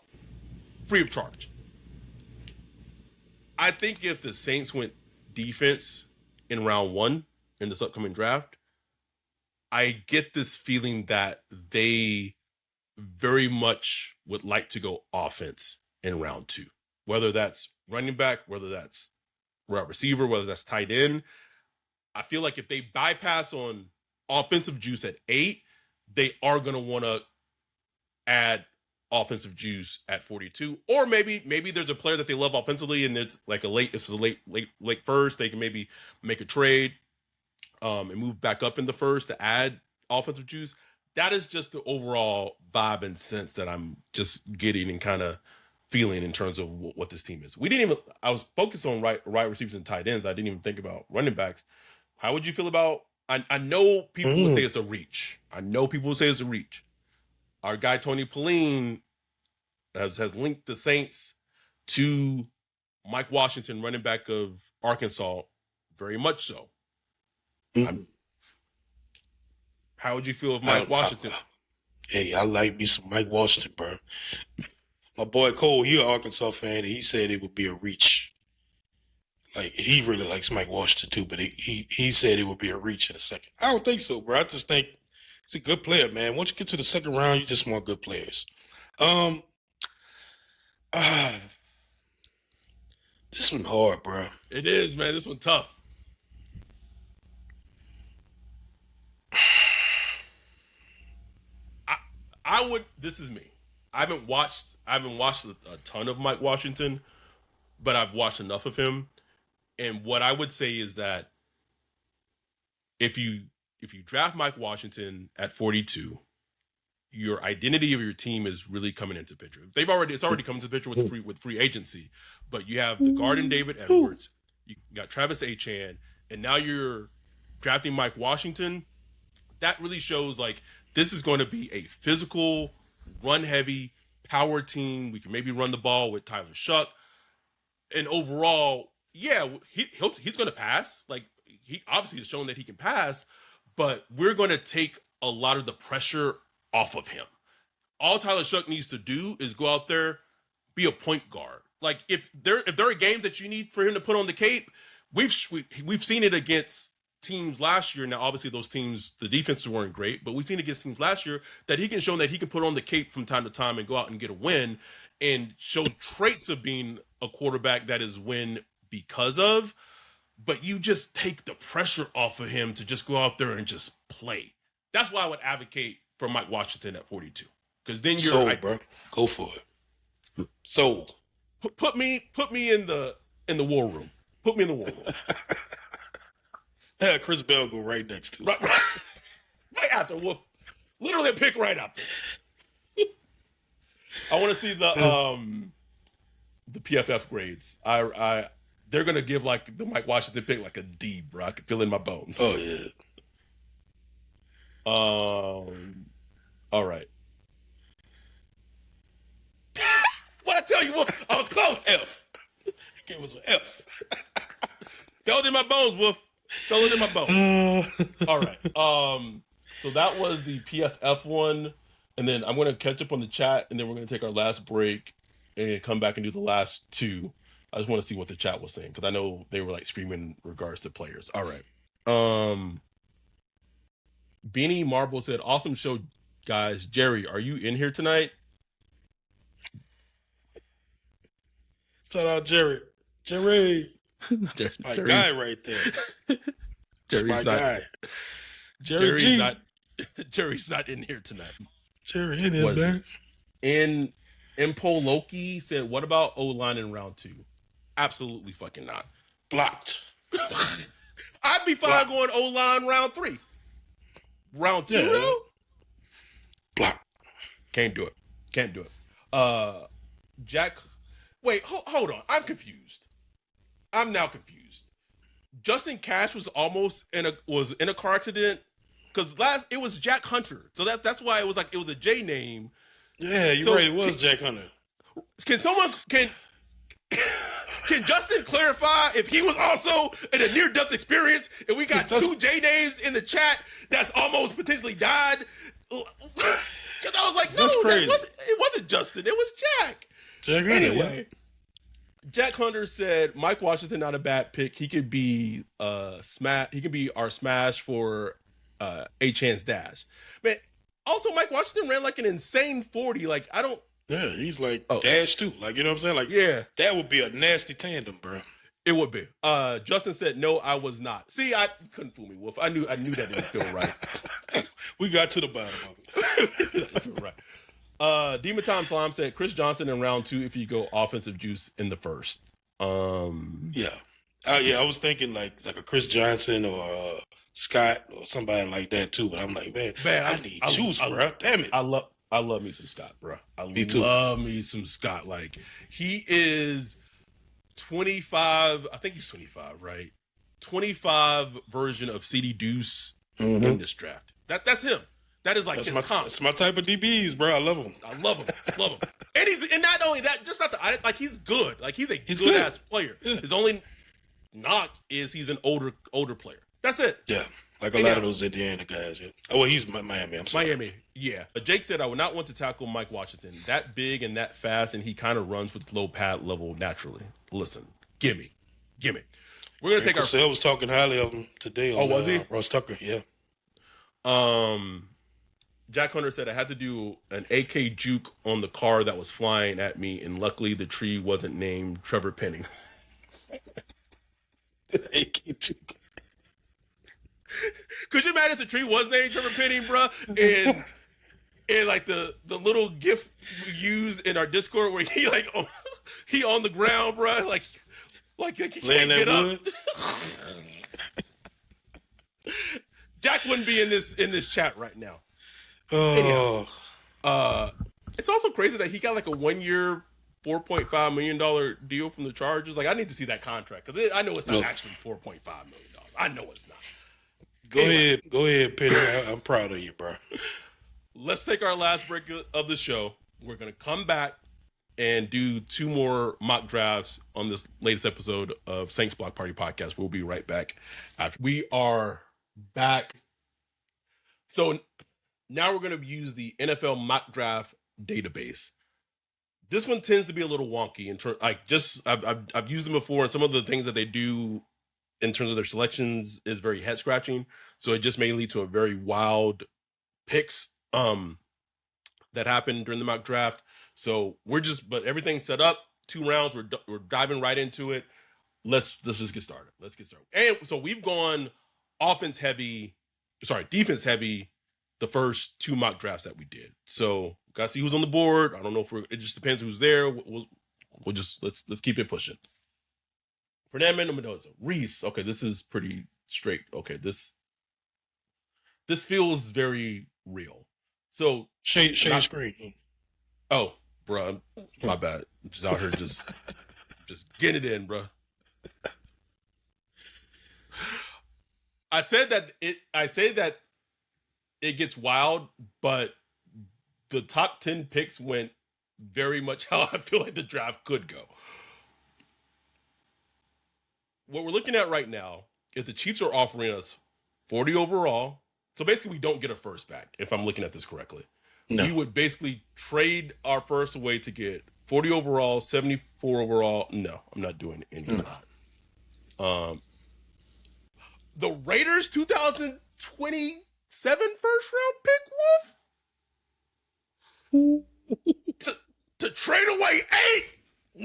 free of charge. I think if the Saints went defense in round 1 in this upcoming draft, I get this feeling that they very much would like to go offense in round 2, whether that's running back, whether that's wide receiver, whether that's tight end. I feel like if they bypass on offensive juice at 8, they are going to want to add offensive juice at 42, or maybe there's a player that they love offensively and it's like if it's a late first, they can maybe make a trade and move back up in the first to add offensive juice. That is just the overall vibe and sense that I'm just getting and kind of feeling in terms of what this team is. I was focused on right receivers and tight ends. I didn't even think about running backs. How would you feel about, I know people would say it's a reach. Our guy, Tony Pauline, has linked the Saints to Mike Washington, running back of Arkansas, very much so. How would you feel if Mike Washington? Hey, I like me some Mike Washington, bro. My boy Cole, he an Arkansas fan, and he said it would be a reach. Like, he really likes Mike Washington too, but he said it would be a reach in a second. I don't think so, bro. I just think he's a good player, man. Once you get to the second round, you just want good players. This one hard, bro. It is, man. This one tough. This is me. I haven't watched a ton of Mike Washington, but I've watched enough of him. And what I would say is that if you draft Mike Washington at 42, your identity of your team is really coming into picture. It's already coming into picture with free agency, but you have the Garden David Edwards, you got Travis Achan, and now you're drafting Mike Washington. That really shows like this is going to be a physical, run heavy, power team. We can maybe run the ball with Tyler Shough, and overall, yeah, he's going to pass. Like he obviously has shown that he can pass, but we're going to take a lot of the pressure off of him. All Tyler Shough needs to do is go out there, be a point guard. Like if there are games that you need for him to put on the cape, we've seen it against teams last year. Now, obviously, those teams, the defenses weren't great, but we've seen against teams last year that he can show that he can put on the cape from time to time and go out and get a win and show traits of being a quarterback that is win because of. But you just take the pressure off of him to just go out there and just play. That's why I would advocate for Mike Washington at 42, because then you're sold, bro. Go for it. Sold. Put me in the war room. Put me in the war room. Yeah, Chris Bell go right next to it. Right after Wolf. Literally a pick right after. I want to see the PFF grades. They're gonna give like the Mike Washington pick like a D, bro. I can feel it in my bones. Oh yeah. All right. What I tell you, Wolf? I was close. F. It was an F. Felt it in my bones, Wolf. Felt it in my bones. All right. So that was the PFF one, and then I'm going to catch up on the chat, and then we're going to take our last break and come back and do the last two. I just want to see what the chat was saying because I know they were like screaming in regards to players. All right. Beanie Marble said, "Awesome show, guys. Jerry, are you in here tonight?" Shout out Jerry. That's my guy right there. That's my guy. Jerry's not. Jerry's not in here tonight. Jerry in here, man. And Impo Loki said, "What about O-line in round 2?" Absolutely fucking not. Blocked. I'd be fine going O-line round 3. Round 2 though? Block. Can't do it. Jack. Wait, hold on. I'm confused. I'm now confused. Justin Cash was almost in a car accident because it was Jack Hunter, so that's why it was a J name. Yeah, you're right. It was Jack Hunter. Can Justin clarify if he was also in a near-death experience and we got 2 J names in the chat that's almost potentially died? Because I was like, no, it wasn't Justin. It was Jack. Jack Hunter. Anyway, Jack Hunter said Mike Washington not a bad pick. He could be He could be our smash for A-Chan's dash. Man, also Mike Washington ran like an insane 40. Like I don't. Yeah, he's like dash too. Like you know what I'm saying? Like that would be a nasty tandem, bro. It would be. Justin said no, I was not. See, you couldn't fool me, Wolf. I knew that didn't feel right. We got to the bottom of it. Right. Demon Time Slime said Chris Johnson in round 2 if you go offensive juice in the first. Yeah, I was thinking like a Chris Johnson or Scott or somebody like that too. But I'm like, man I need juice, bro. Damn it. I love me some Scott, bro. Me too. Love me some Scott. Like he is 25. I think he's 25, right? 25 version of CD Deuce in this draft. That's him. That is like his comp. That's my type of DBs, bro. I love him. And not only that, just not like he's good. Like he's a good ass player. Yeah. His only knock is he's an older player. That's it. Yeah. Like a lot of those Indiana guys. Yeah. Oh, well, he's Miami. I'm sorry. Miami. Yeah. Jake said I would not want to tackle Mike Washington. That big and that fast, and he kind of runs with low pad level naturally. Listen, gimme. We're gonna take our. I was talking highly of him today. Was he? Ross Tucker. Yeah. Jack Hunter said I had to do an AK juke on the car that was flying at me, and luckily the tree wasn't named Trevor Penny. AK juke. Could you imagine if the tree was named Trevor Penny, bro? And like the little gif we use in our Discord where he on the ground, bro, like he can't get up. Jack wouldn't be in this chat right now. Oh, It's also crazy that he got like a 1 year, $4.5 million deal from the Chargers. Like, I need to see that contract because I know it's not actually $4.5 million. I know it's not. Go ahead, Penny. I'm proud of you, bro. Let's take our last break of the show. We're gonna come back and do 2 more mock drafts on this latest episode of Saints Block Party Podcast. We'll be right back after. We are back. So now we're going to use the NFL mock draft database. This one tends to be a little wonky in terms, I've used them before, and some of the things that they do in terms of their selections is very head scratching. So it just may lead to a very wild picks that happened during the mock draft. So but everything's set up. 2 rounds. We're diving right into it. Let's just get started. And so we've gone defense heavy, the first 2 mock drafts that we did. So got to see who's on the board. I don't know if it just depends who's there. We'll just let's keep it pushing. Fernando Mendoza, Reese. Okay, this is pretty straight. Okay, this feels very real. So shade screen. Oh, bro, my bad. Just out here, just getting it in, bro. I say that it gets wild, but the top 10 picks went very much how I feel like the draft could go. What we're looking at right now, if the Chiefs are offering us 40 overall, so basically we don't get a first back, if I'm looking at this correctly. No. We would basically trade our first away to get 40 overall, 74 overall. No, I'm not doing any of that. The Raiders 2027 first round pick, Wolf? to trade away 8,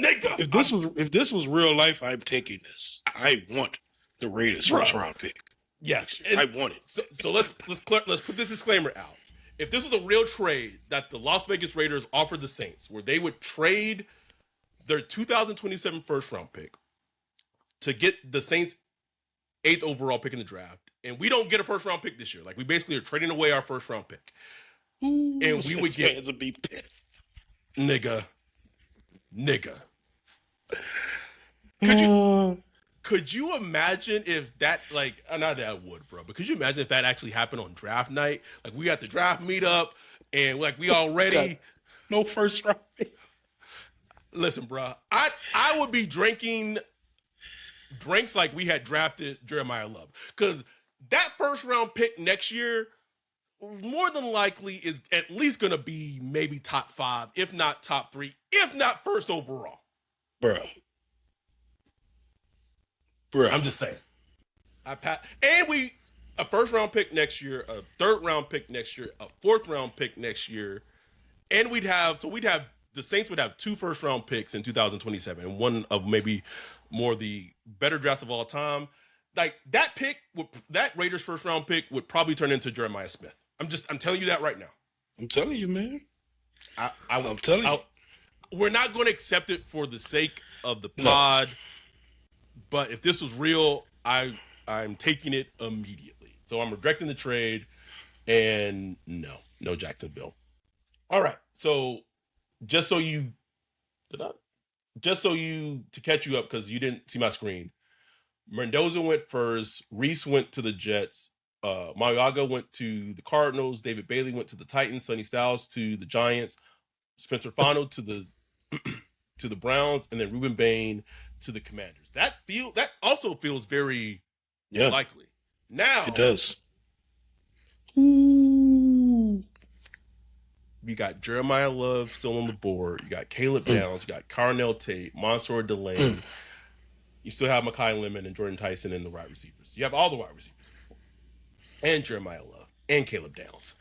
nigga. If this was real life, I'm taking this. I want the Raiders first round pick. Yes, I want it. So let's put this disclaimer out. If this was a real trade that the Las Vegas Raiders offered the Saints, where they would trade their 2027 first round pick to get the Saints' 8th overall pick in the draft, and we don't get a first round pick this year, like we basically are trading away our first round pick, and we would get fans would be pissed, nigga. Could you imagine if that, like, not that I would, bro, but could you imagine if that actually happened on draft night? Like, we got the draft meetup, and, like, we already... No first round pick. Listen, bro, I would be drinking drinks like we had drafted Jeremiah Love. Because that first round pick next year, more than likely, is at least going to be maybe top 5, if not top 3, if not first overall. Bro. I'm just saying. And a first round pick next year, a 3rd round pick next year, a 4th round pick next year, and the Saints would have 2 first round picks in 2027, and one of maybe more the better drafts of all time. Like that Raiders first round pick would probably turn into Jeremiah Smith. I'm telling you that right now. I'm telling you, man. I'm telling you. We're not going to accept it for the sake of the pod. No. But if this was real, I'm taking it immediately. So I'm rejecting the trade, and no Jacksonville. All right. So to catch you up because you didn't see my screen, Mendoza went first. Reese went to the Jets. Mariaga went to the Cardinals. David Bailey went to the Titans. Sonny Styles to the Giants. Spencer Fano to the Browns, and then Ruben Bain to the Commanders. That also feels very likely. Now it does. Ooh. You got Jeremiah Love still on the board. You got Caleb Downs. You got Carnell Tate, Mansour Delane. You still have Mekhi Lemon and Jordan Tyson in the wide receivers. You have all the wide receivers. And Jeremiah Love and Caleb Downs.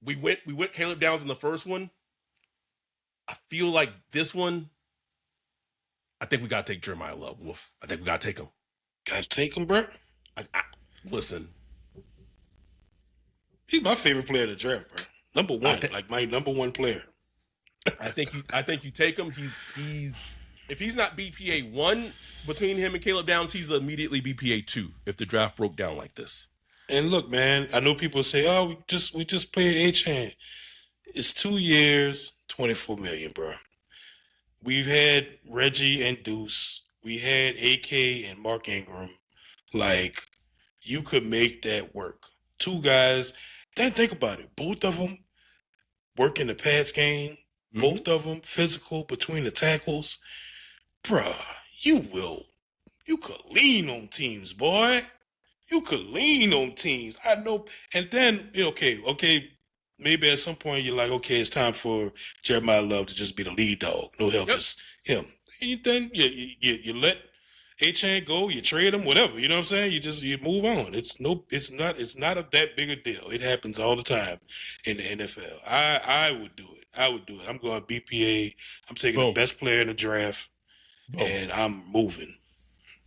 We went Caleb Downs in the first one. I feel like this one, I think we got to take Jeremiah Love, Wolf. I think we got to take him. Got to take him, bro? Listen. He's my favorite player in the draft, bro. Number one, my number one player. I think you take him. He's if he's not BPA 1 between him and Caleb Downs, he's immediately BPA 2 if the draft broke down like this. And look, man, I know people say, "Oh, we just played H-Hand." It's 2 years, 24 million, bro. We've had Reggie and Deuce. We had AK and Mark Ingram. Like, you could make that work. Two guys. Then think about it. Both of them work in the pass game. Mm-hmm. Both of them physical between the tackles. Bruh, you will. You could lean on teams, boy. You could lean on teams. I know. And then, okay. Maybe at some point you're like, okay, it's time for Jeremiah Love to just be the lead dog. No help, Yep. just him. And then you let H-Chan go, you trade him, whatever. You know what I'm saying? You move on. It's not that big a deal. It happens all the time in the NFL. I would do it. I'm going BPA. I'm taking the Boom. best player in the draft, Boom. and I'm moving.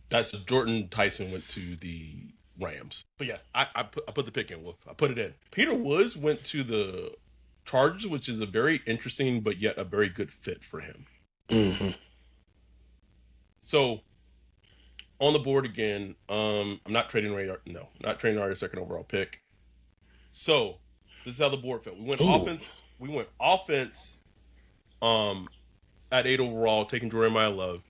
That's Jordan Tyson went to the Rams. But yeah, I put the pick in, Wolf. I put it in. Peter Woods went to the Chargers, which is a very interesting but yet a very good fit for him. Mm-hmm. So on the board again, I'm not trading Radar. No, not trading our second overall pick. So this is how the board felt. We went Ooh. offense. We went offense. At 8 overall, taking Jeremiah Love.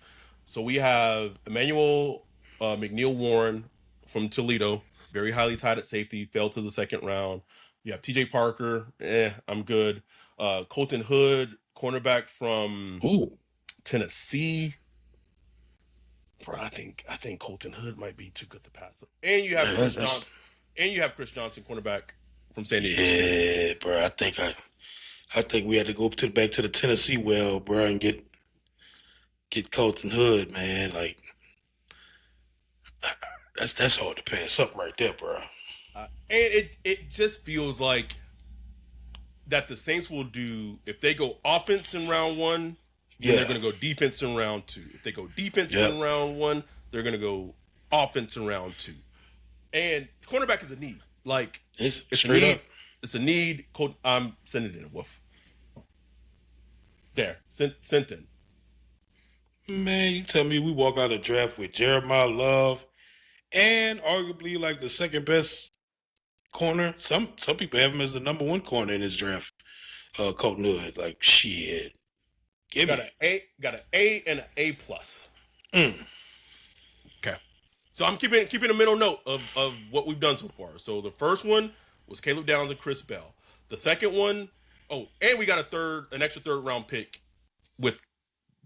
So we have Emmanuel McNeil Warren from Toledo, very highly tied at safety, fell to the second round. You have TJ Parker, I'm good. Colton Hood, cornerback from Ooh. Tennessee. Bro, I think Colton Hood might be too good to pass up. And you have Man, Chris Johnson. And you have Chris Johnson, cornerback from San Diego. Yeah, bro. I think we had to go back to the Tennessee well, bro, and get Colton Hood, man. Like that's hard to pass up right there, bro. And it just feels like that the Saints will do if they go offense in round one, then they're going to go defense in round two. If they go defense in round one, they're going to go offense in round two. And cornerback is a need. Like It's a straight need. up. It's a need. I'm sending it in. Woof. There, sent in. Man, you tell me we walk out of the draft with Jeremiah Love and arguably like the second best corner. Some people have him as the number one corner in this draft. Colton Hood, like shit. Give Got me an A and an A plus. Mm. Okay. So I'm keeping a mental note of what we've done so far. So the first one was Caleb Downs and Chris Bell. The second one, and we got an extra third round pick with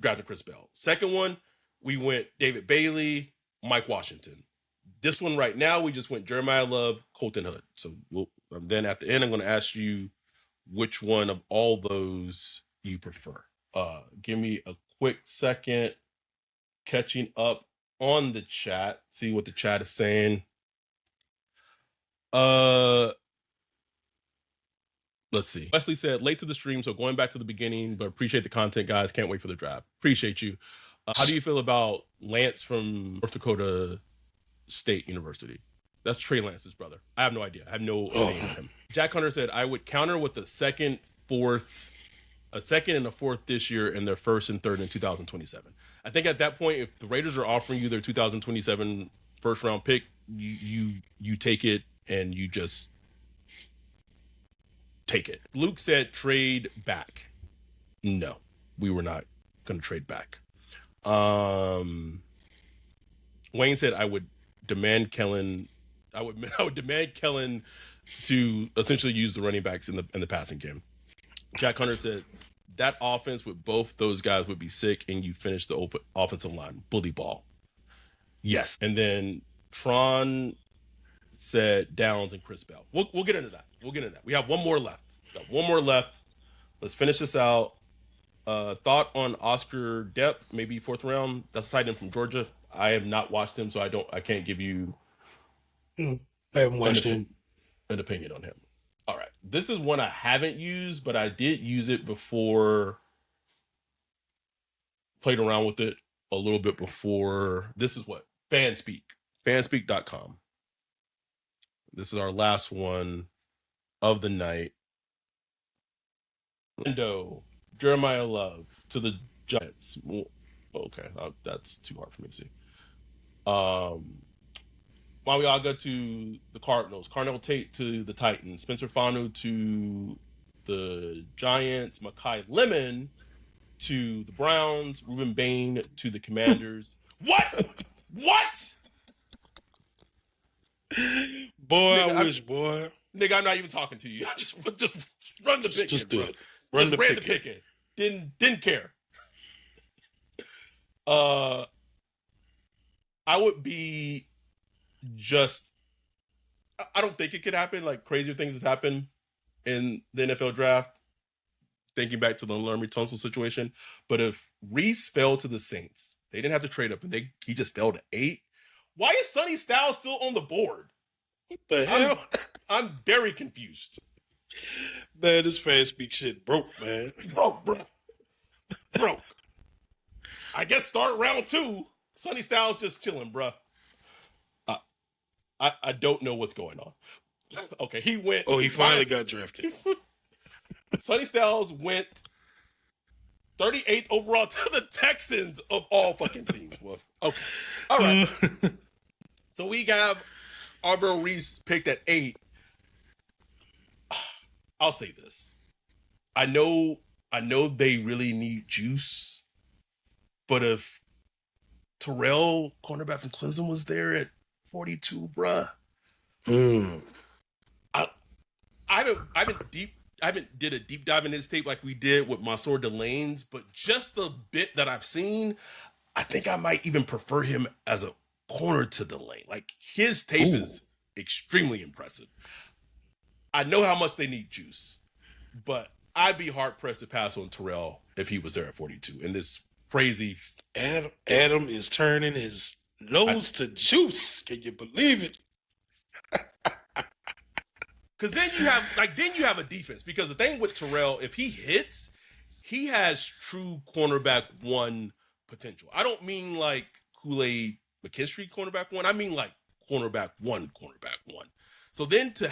drafting Chris Bell. Second one, we went David Bailey, Mike Washington. This one right now, we just went Jeremiah Love, Colton Hood. So then at the end, I'm going to ask you which one of all those you prefer. Give me a quick second, catching up on the chat, see what the chat is saying. Let's see. Wesley said, late to the stream, so going back to the beginning, but appreciate the content, guys. Can't wait for the draft. Appreciate you. How do you feel about Lance from North Dakota State University? That's Trey Lance's brother. I have no idea. I have no opinion of him. Jack Hunter said, I would counter with a second and a fourth this year, and their first and third in 2027. I think at that point, if the Raiders are offering you their 2027 first round pick, you take it and you just take it. Luke said trade back. No, we were not going to trade back. Wayne said I would demand Kellen. I would demand Kellen to essentially use the running backs in the passing game. Jack Hunter said that offense with both those guys would be sick, and you finish the offensive line bully ball. Yes, and then Tron said Downs and Chris Bell. We'll get into that. We have one more left. Let's finish this out. Thought on Oscar Depp, maybe fourth round. That's a tight end from Georgia. I have not watched him, so I can't give you I haven't watched him. An opinion on him. All right. This is one I haven't used, but I did use it before. Played around with it a little bit before. This is what? Fanspeak. Fanspeak.com. This is our last one of the night. Lando, Jeremiah Love to the Giants. Okay, that's too hard for me to see. Mawiaga to the Cardinals, Carnell Tate to the Titans, Spencer Fanu to the Giants, Makai Lemon to the Browns, Ruben Bain to the Commanders. What? What? Boy, Nigga, I wish, boy. Nigga, I'm not even talking to you. Just run the pick Just in, do bro. it. Run Just ran the pick in. Didn't care. I would be just. I don't think it could happen. Like crazier things have happened in the NFL draft. Thinking back to the Laramie Tunsil situation, but if Reese fell to the Saints, they didn't have to trade up, and he just fell to 8. Why is Sonny Styles still on the board? What the hell? I'm very confused. Man, this fan speak shit broke, man. Broke. I guess start round 2. Sonny Styles just chilling, bro. I don't know what's going on. Okay, he went. Oh, he finally got drafted. Sonny Styles went 38th overall to the Texans of all fucking teams. Wolf. Okay. All right. So we have Arvell Reese picked at 8. I'll say this. I know they really need juice, but if Terrell, cornerback from Clemson, was there at 42, bruh. I haven't did a deep dive in his tape like we did with Mansour Delane's, but just the bit that I've seen, I think I might even prefer him as a corner to Delane. Like his tape is extremely impressive. I know how much they need juice, but I'd be hard pressed to pass on Terrell if he was there at 42 in this crazy. Adam is turning his nose to juice. Can you believe it? Because then you have a defense. Because the thing with Terrell, if he hits, he has true cornerback 1 potential. I don't mean like Kool-Aid McKinstry cornerback 1. I mean like cornerback 1. So then to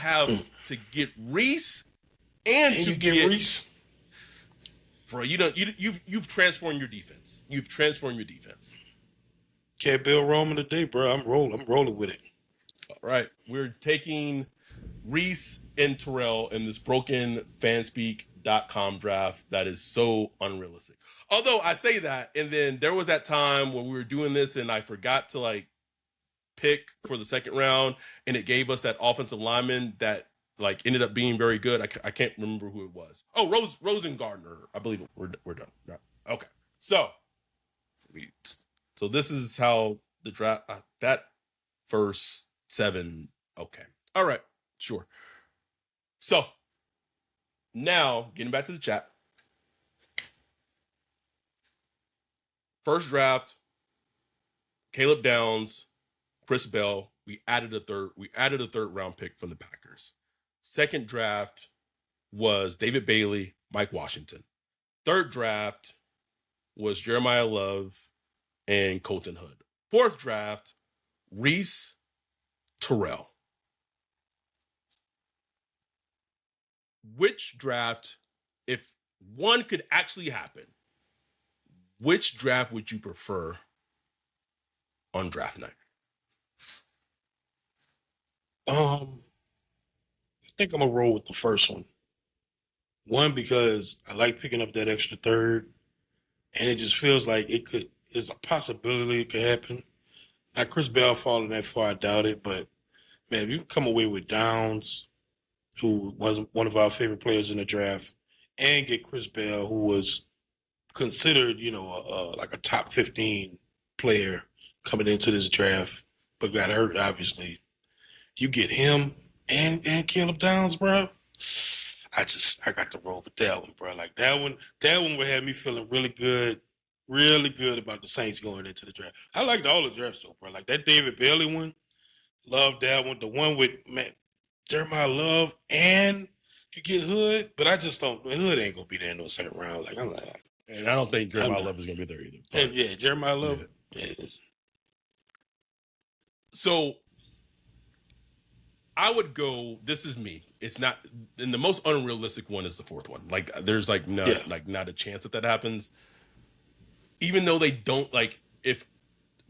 get Reese and to get Reese, bro, you've transformed your defense. Can't build Roman today, bro. I'm rolling with it. All right, we're taking Reese and Terrell in this broken fanspeak.com draft that is so unrealistic. Although I say that, and then there was that time when we were doing this and I forgot to like pick for the second round, and it gave us that offensive lineman that like ended up being very good. I can't remember who it was. Oh, Rosengardner, I believe. We're done. Yeah. Okay, so this is how the draft that first 7. Okay, all right, sure. So now getting back to the chat. First draft, Caleb Downs, Chris Bell. We added a third round pick from the Packers. Second draft was David Bailey, Mike Washington. Third draft was Jeremiah Love and Colton Hood. Fourth draft, Reese, Terrell. Which draft, if one could actually happen, which draft would you prefer on draft night? I think I'm gonna roll with the first one. One, because I like picking up that extra third, and it just feels like there's a possibility it could happen. Now, Chris Bell falling that far, I doubt it, but man, if you come away with Downs, who was one of our favorite players in the draft, and get Chris Bell, who was considered, like a top 15 player coming into this draft, but got hurt, obviously. You get him and Caleb Downs, bro. I got to roll with that one, bro. Like that one would have me feeling really good about the Saints going into the draft. I liked all the drafts though, bro. Like that David Bailey one, loved that one. The one with Jeremiah Love and you get Hood, but I just don't. Hood ain't gonna be there in no second round. Like I'm like, and I don't think Jeremiah Love is gonna be there either. And yeah, Jeremiah Love. Yeah. So I would go. This is me. It's not. And the most unrealistic one is the fourth one. Like there's not a chance that happens. Even though they don't like if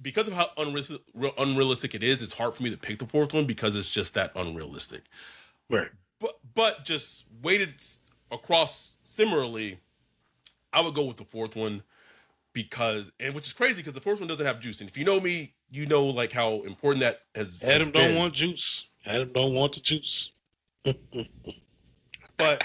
because of how unrealistic it is, it's hard for me to pick the fourth one because it's just that unrealistic. Right. But just weighted across similarly, I would go with the fourth one which is crazy because the fourth one doesn't have juice. And if you know me, you know like how important that has Adam been. don't want juice. Adam don't want the juice. But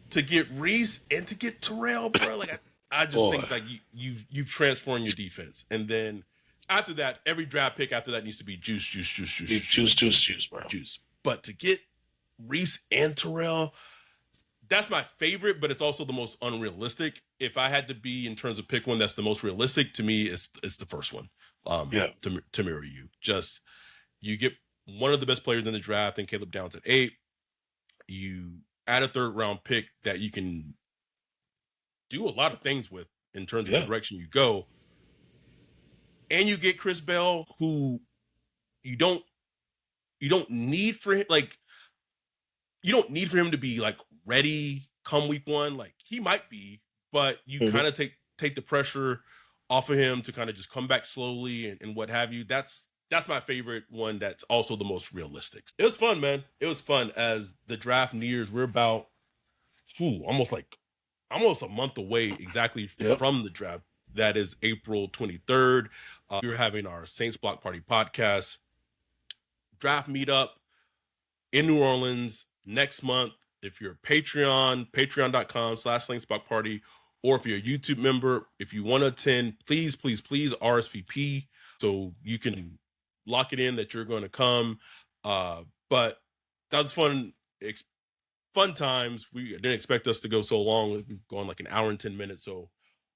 to get Reese and to get Terrell, bro, like I just think like you've transformed your defense. And then after that, every draft pick after that needs to be juice, bro. Juice. But to get Reese and Terrell, that's my favorite, but it's also the most unrealistic. If I had to be in terms of pick one that's the most realistic, to me, it's the first one. To mirror you. Just you get one of the best players in the draft and Caleb Downs at 8. You add a third round pick that you can do a lot of things with in terms of the direction you go. And you get Chris Bell, who you don't need for him, like you don't need for him to be like ready come week one. Like he might be, but you kind of take the pressure off of him to kind of just come back slowly and what have you. That's my favorite one. That's also the most realistic. It was fun, man. It was fun as the draft nears. We're about almost a month away exactly from the draft. That is April 23rd. We're having our Saints Block Party podcast draft meetup in New Orleans next month. If you're a patreon.com/Saints Block Party, or if you're a YouTube member, if you want to attend, please RSVP so you can lock it in that you're going to come. But that was fun times. We didn't expect us to go so long. We've gone like an hour and 10 minutes. So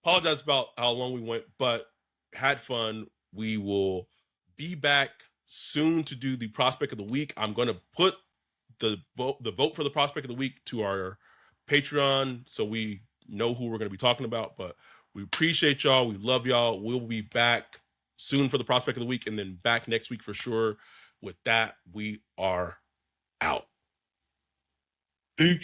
apologize about how long we went, but had fun. We will be back soon to do the prospect of the week. I'm going to put the vote for the prospect of the week to our Patreon so we know who we're going to be talking about. But we appreciate y'all. We love y'all. We'll be back soon for the prospect of the week and then back next week for sure. With that, we are out. Peace.